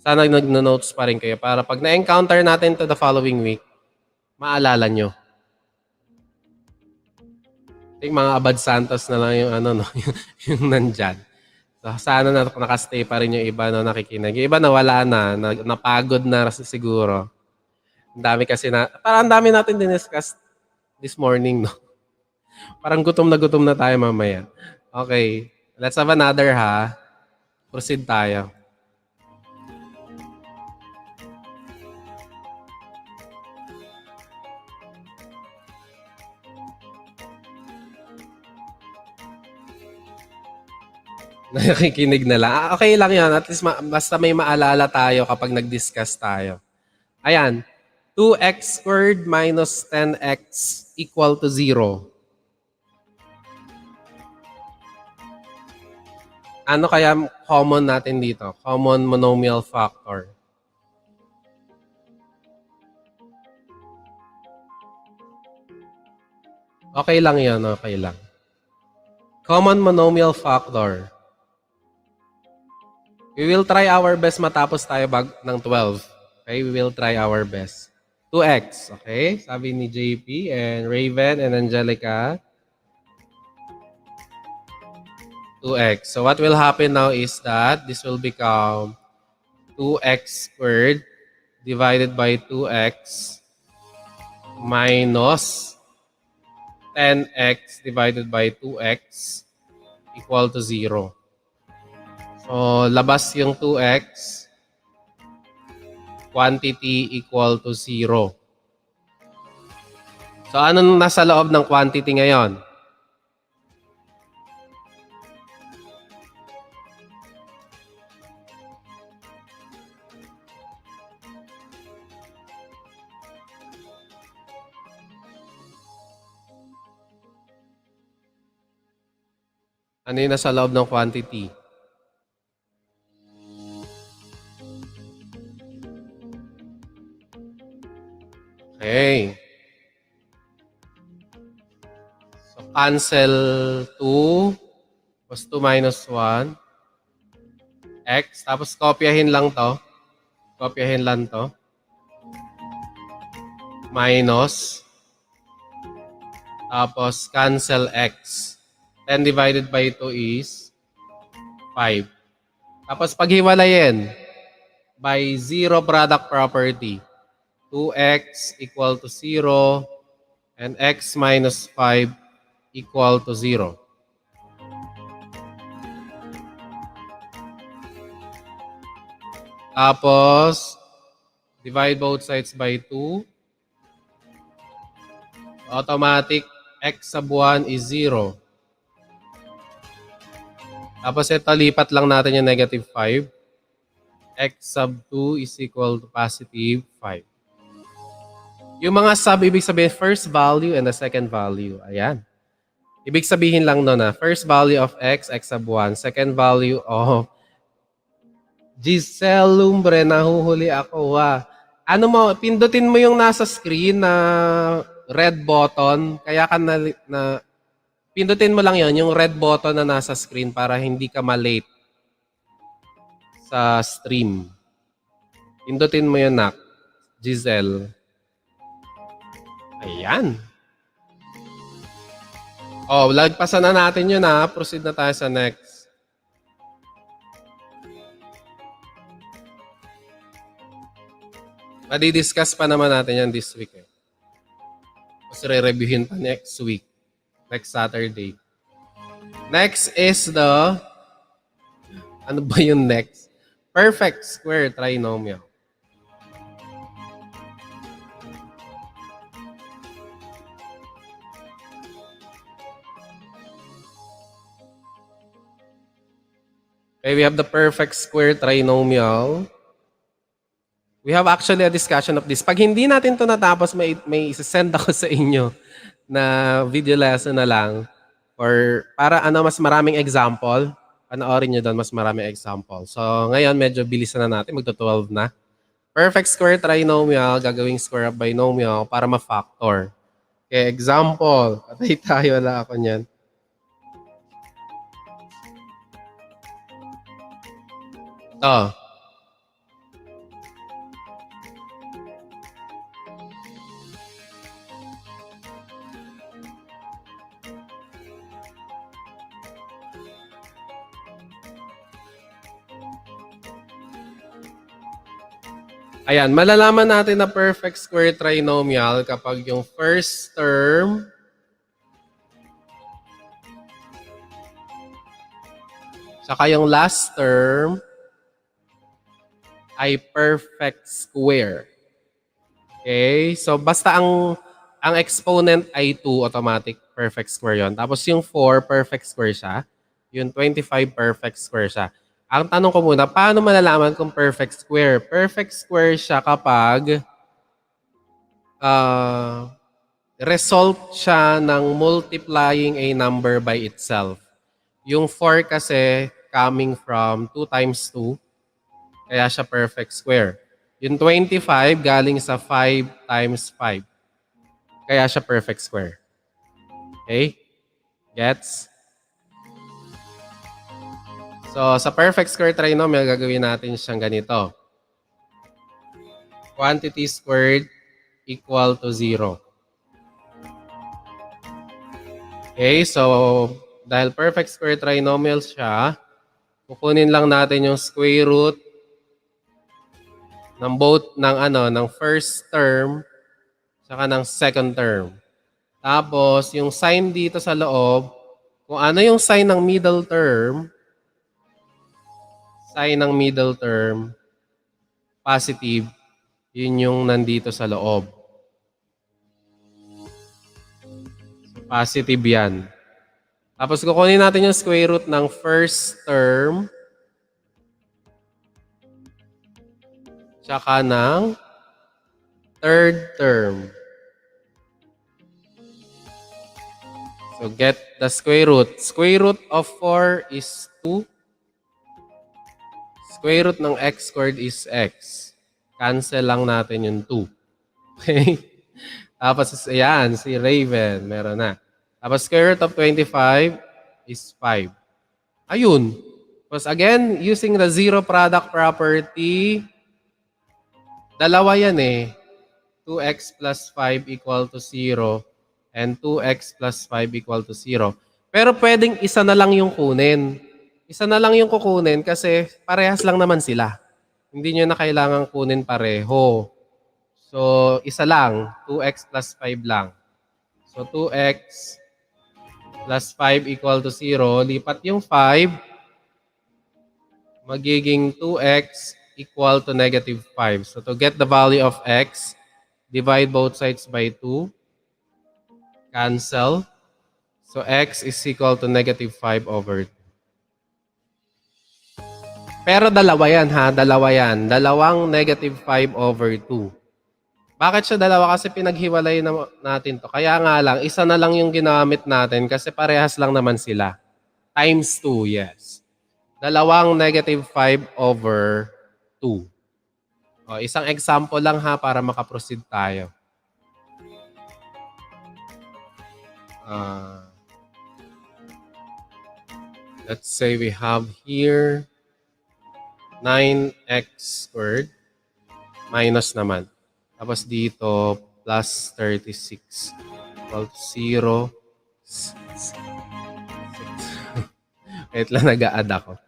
Sana nagno-notes pa rin kayo para pag na-encounter natin to the following week, maalala nyo. Yung mga Abad Santos na lang yung ano no, yung nandyan. So, sana nakastay pa rin yung iba no, nakikinig. Yung iba nawala na, napagod na siguro. Ang dami kasi parang ang dami natin diniscuss this morning, no? Parang gutom na tayo mamaya. Okay, let's have another ha. Proceed tayo. Nakikinig na lang. Okay lang yan. At least basta may maalala tayo kapag nag-discuss tayo. Ayan. 2x squared minus 10x equal to 0. Ano kaya common natin dito? Common monomial factor. Okay lang yan. Okay lang. Common monomial factor. We will try our best matapos tayo ng 12. Okay, we will try our best. 2x, okay? Sabi ni JP and Raven and Angelica. 2x. So what will happen now is that this will become 2x squared divided by 2x minus 10x divided by 2x equal to 0. So, labas yung 2x, quantity equal to 0. So, ano nasa loob ng quantity ngayon? Ano yung nasa loob ng quantity? Okay. So, cancel 2 plus 2 minus 1. X. Tapos, kopyahin lang to. Kopyahin lang to. Minus. Tapos, cancel X. 10 divided by 2 is 5. Tapos, paghiwalayin by zero product property. 2x equal to 0 and x minus 5 equal to 0. Tapos, divide both sides by 2. Automatic, x sub 1 is 0. Tapos ito, lipat lang natin yung negative 5. X sub 2 is equal to positive 5. Yung mga sub, ibig sabihin first value and the second value. Ayan. Ibig sabihin lang no na first value of x, x sub 1. Second value of Giselle Lumbre, nahuhuli ako. Ano mo, pindutin mo yung nasa screen na red button. Kaya ka pindutin mo lang yon yung red button na nasa screen para hindi ka malate sa stream. Pindutin mo yun, nak. Giselle. Ayan. Oh, lagpasan na natin yun ha. Proceed na tayo sa next. Madi-discuss pa naman natin yan this week. Tapos re-reviewin pa next week. Next Saturday. Next is the... Ano ba yung next? Perfect square trinomial. Okay, we have the perfect square trinomial. We have actually a discussion of this. Pag hindi natin to natapos, may isasend ako sa inyo na video lesson na lang or para mas maraming example. Panoorin nyo doon, mas marami example. So, ngayon, medyo bilisan na natin. Magto-12 na. Perfect square trinomial, gagawing square of binomial para ma-factor. Okay, example. Patay tayo, wala ako niyan. Ito. Ayan, malalaman natin na perfect square trinomial kapag yung first term saka yung last term ay perfect square. Okay? So, basta ang exponent ay 2, automatic perfect square yon. Tapos yung 4, perfect square siya. Yung 25, perfect square siya. Ang tanong ko muna, paano malalaman kung perfect square? Perfect square siya kapag result siya ng multiplying a number by itself. Yung 4 kasi coming from 2 times 2, kaya siya perfect square. Yung 25 galing sa 5 times 5, kaya siya perfect square. Okay? Gets? So, sa perfect square trinomial, gagawin natin siyang ganito. Quantity squared equal to 0. Okay, so dahil perfect square trinomial siya, kukunin lang natin yung square root ng both ng first term saka ng second term. Tapos yung sign dito sa loob, kung ano yung sign ng middle term, positive, yun yung nandito sa loob. Positive yan. Tapos kukunin natin yung square root ng first term tsaka ng third term. So get the square root. Square root of 4 is 2. Square root ng x squared is x. Cancel lang natin yung 2. Okay? Tapos, ayan, si Raven, meron na. Tapos, square root of 25 is 5. Ayun. Tapos, again, using the zero product property, dalawa yan eh. 2x plus 5 equal to 0 and 2x plus 5 equal to 0. Pero pwedeng isa na lang yung kunin. Isa na lang yung kukunin kasi parehas lang naman sila. Hindi nyo na kailangan kunin pareho. So, isa lang. 2x plus 5 lang. So, 2x plus 5 equal to 0. Lipat yung 5. Magiging 2x equal to negative 5. So, to get the value of x, divide both sides by 2. Cancel. So, x is equal to negative 5 over 2. Pero dalawa yan ha, dalawa yan. Dalawang negative 5 over 2. Bakit siya dalawa? Kasi pinaghiwalay natin to. Kaya nga lang, isa na lang yung ginamit natin kasi parehas lang naman sila. Times 2, yes. Dalawang negative 5 over 2. O, isang example lang ha para makaproceed tayo. Let's say we have here 9x squared minus naman. Tapos dito plus 36 equal to 0. Wait lang, nag-a-add ako.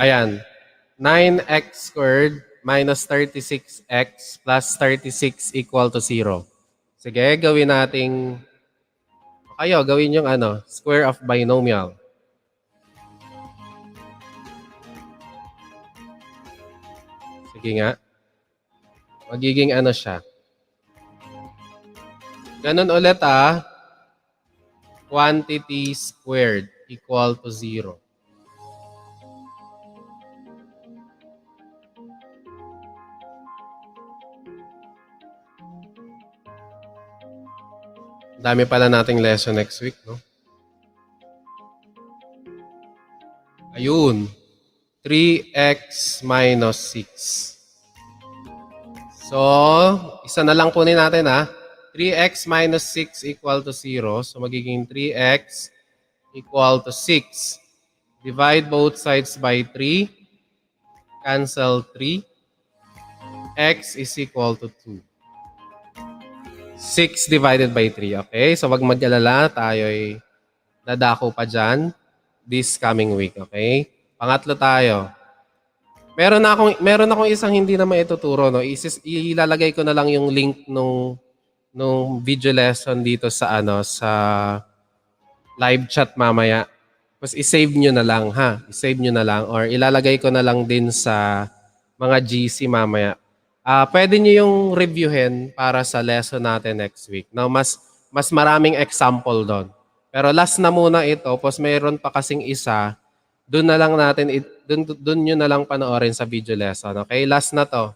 Ayan. 9x squared minus 36x plus 36 equal to 0. Sige, gawin nating... gawin yung square of binomial. Sige nga. Magiging siya. Ganun ulit quantity squared equal to 0. Dami pala nating lesson next week, no? Ayun. 3x minus 6. So, isa na lang kunin natin 3x minus 6 equal to 0. So, magiging 3x equal to 6. Divide both sides by 3. Cancel 3. X is equal to 2. 6 divided by 3. Okay? So, wag mag-alala. Tayo'y dadako pa dyan this coming week. Okay? Pangatlo tayo. Meron akong isang hindi na maituturo. No? Ilalagay ko na lang yung link nung video lesson dito sa sa live chat mamaya. Tapos i-save nyo na lang I-save nyo na lang or ilalagay ko na lang din sa mga GC mamaya. Pwede nyo yung reviewin para sa lesson natin next week. Now, mas maraming example doon. Pero last na muna ito, tapos mayroon pa kasing isa, doon na lang natin, doon nyo na lang panoorin sa video lesson. Okay, last na to.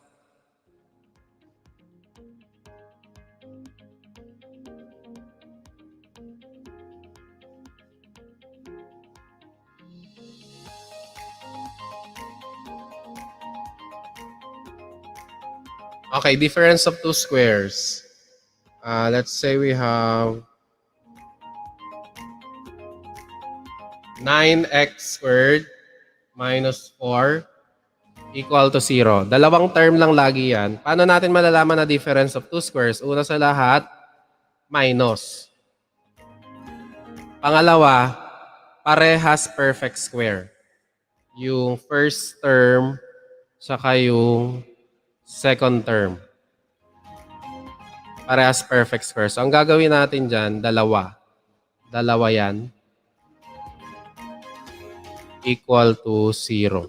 Okay, difference of two squares. Let's say we have 9x squared minus 4 equal to 0. Dalawang term lang lagi yan. Paano natin malalaman na difference of two squares? Una sa lahat, minus. Pangalawa, parehas perfect square. Yung first term, saka yung second term. Parehas perfect square. So, ang gagawin natin dyan, dalawa. Dalawa yan. Equal to 0.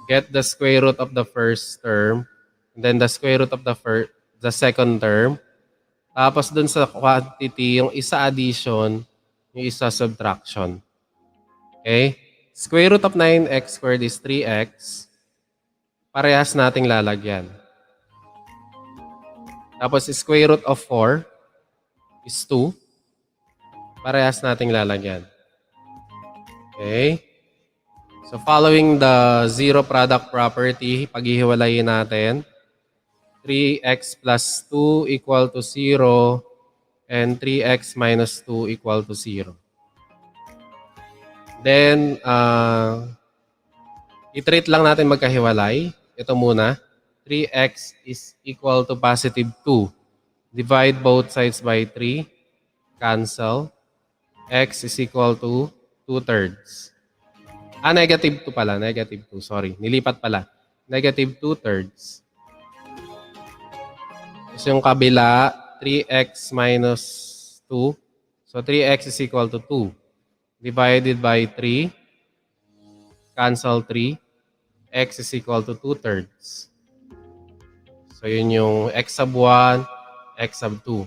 Get the square root of the first term. And then the square root of the second term. Tapos dun sa quantity, yung isa addition, yung isa subtraction. Okay? Square root of 9x squared is 3x. Parehas nating lalagyan. Tapos, square root of 4 is 2. Parehas nating lalagyan. Okay? So, following the zero product property, paghihiwalayin natin. 3x plus 2 equal to 0 and 3x minus 2 equal to 0. Then, i-treat lang natin magkahiwalay. Ito muna. 3x is equal to positive 2. Divide both sides by 3. Cancel. X is equal to 2/3. Negative 2 pala. Negative 2. Sorry. Nilipat pala. Negative 2/3. Tapos yung kabila, 3x minus 2. So 3x is equal to 2. Divided by 3. Cancel 3. X is equal to 2/3. So, yun yung x sub 1, x sub 2.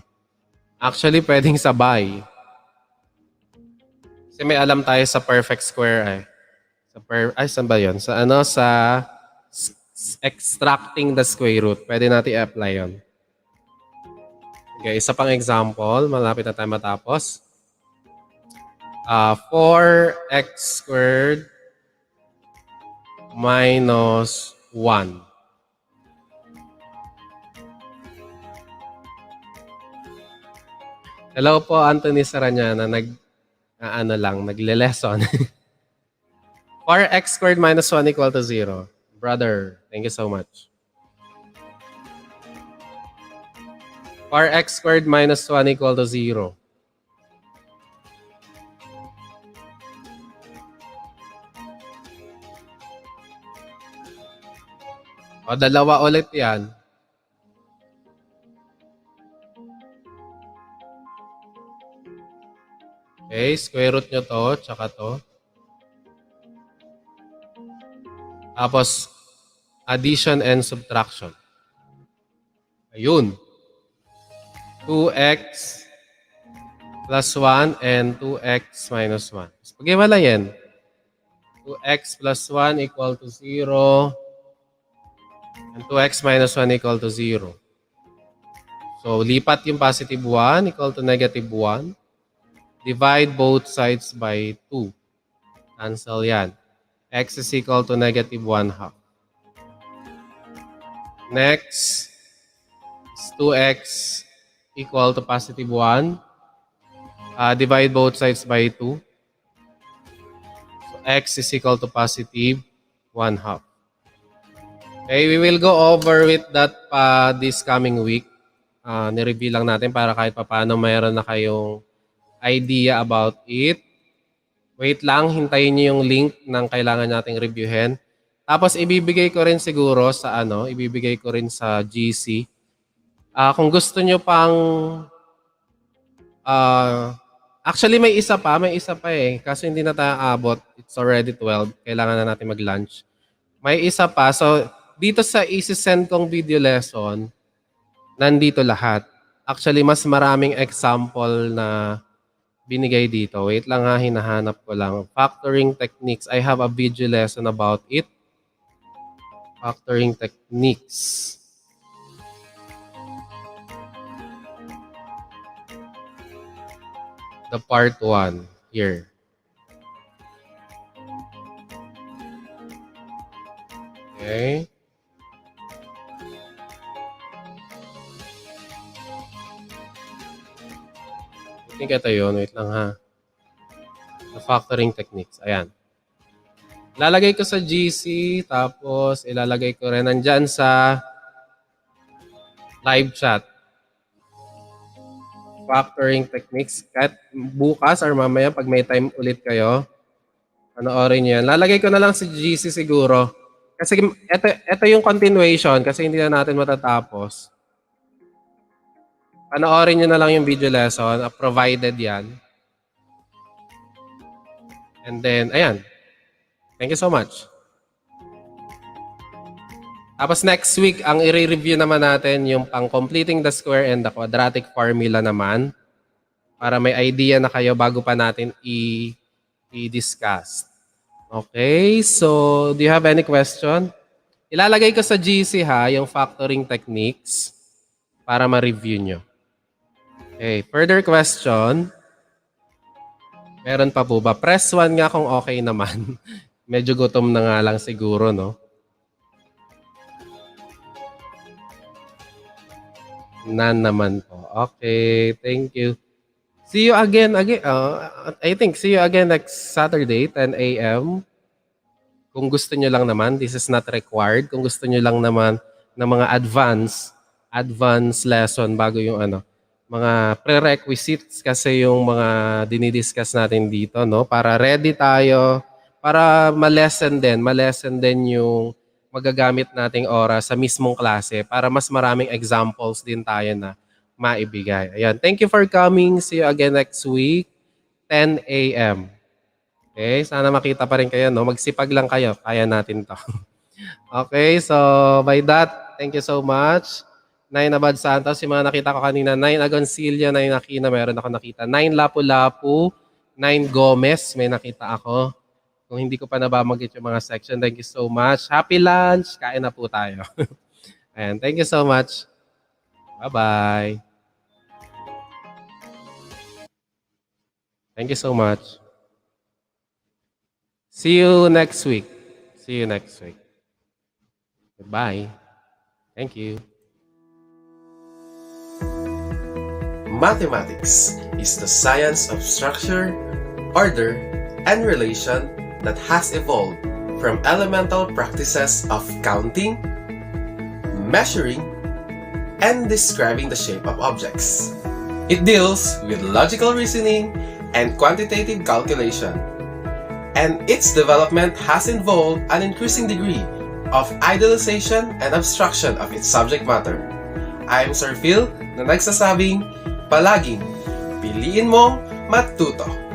Actually, pwedeng sabay. Kasi may alam tayo sa perfect square saan ba yun? Sa extracting the square root. Pwede natin i-apply yun. Okay, isa pang example. Malapit na tayo matapos. 4x squared minus 1. Hello po, Anthony Saranyana. Nagle-lesson. 4x squared minus 1 equal to 0. Brother, thank you so much. 4x squared minus 1 equal to 0. dalawa ulit yan. Okay, square root nyo to, tsaka to. Tapos, addition and subtraction. Ayun. 2x plus 1 and 2x minus 1. Pag-iwalayin. 2x plus 1 equal to 0 and 2x minus 1 equal to 0. So, lipat yung positive 1 equal to negative 1. Divide both sides by 2. Cancel yan. X is equal to negative 1/2. Next is 2x equal to positive 1. Divide both sides by 2. So, x is equal to positive 1/2. Okay, we will go over with that this coming week. Nireview lang natin para kahit paano mayroon na kayong idea about it. Wait lang, hintayin niyo yung link ng kailangan nating reviewin. Tapos ibibigay ko rin siguro sa ibibigay ko rin sa GC. Kung gusto niyo pang actually may isa pa eh. Kaso hindi na tayo abot. It's already 12. Kailangan na natin mag-lunch. May isa pa. So dito sa isi-send kong video lesson, nandito lahat. Actually mas maraming example na binigay dito. Wait lang ha, hinahanap ko lang. Factoring techniques. I have a video lesson about it. Factoring techniques. The part 1 here. Okay. I think ito yun. Wait lang ha. The factoring techniques. Ayan. Ilalagay ko sa GC, tapos ilalagay ko rin nandyan sa live chat. Factoring techniques. Kahit bukas or mamaya pag may time ulit kayo, panoorin nyo yan. Lalagay ko na lang sa GC siguro. Kasi ito yung continuation kasi hindi na natin matatapos. Panoorin nyo na lang yung video lesson. Provided yan. And then, ayan. Thank you so much. Tapos next week, ang i-review naman natin yung pang completing the square and the quadratic formula naman. Para may idea na kayo bago pa natin i-discuss. Okay, so do you have any question? Ilalagay ko sa GC ha, yung factoring techniques para ma-review nyo. Okay, further question. Meron pa po ba? Press 1 nga kung okay naman. Medyo gutom na nga lang siguro, no? None naman po. Okay, thank you. See you again. I think see you again next Saturday, 10 a.m. Kung gusto nyo lang naman, this is not required. Kung gusto nyo lang naman ng mga advanced lesson bago yung mga prerequisites kasi yung mga dinidiscuss natin dito, no? Para ready tayo, para ma-lesson din yung magagamit nating oras sa mismong klase para mas maraming examples din tayo na maibigay. Ayan. Thank you for coming. See you again next week, 10 a.m. Okay? Sana makita pa rin kayo, no? Magsipag lang kayo. Kaya natin to. Okay? So, by that, thank you so much. 9 Abad Santos, yung mga nakita ko kanina, 9 Agoncillo, 9 Aquina, meron ako nakita. 9 Lapu-Lapu, 9 Gomez, may nakita ako. Kung hindi ko pa nabamagit yung mga section, thank you so much. Happy lunch! Kain na po tayo. Ayan, thank you so much. Bye-bye. Thank you so much. See you next week. Goodbye. Thank you. Mathematics is the science of structure, order, and relation that has evolved from elemental practices of counting, measuring, and describing the shape of objects. It deals with logical reasoning and quantitative calculation, and its development has involved an increasing degree of idealization and abstraction of its subject matter. I am Sir Phil na nagsasabing, palaging piliin mong Math-tuto.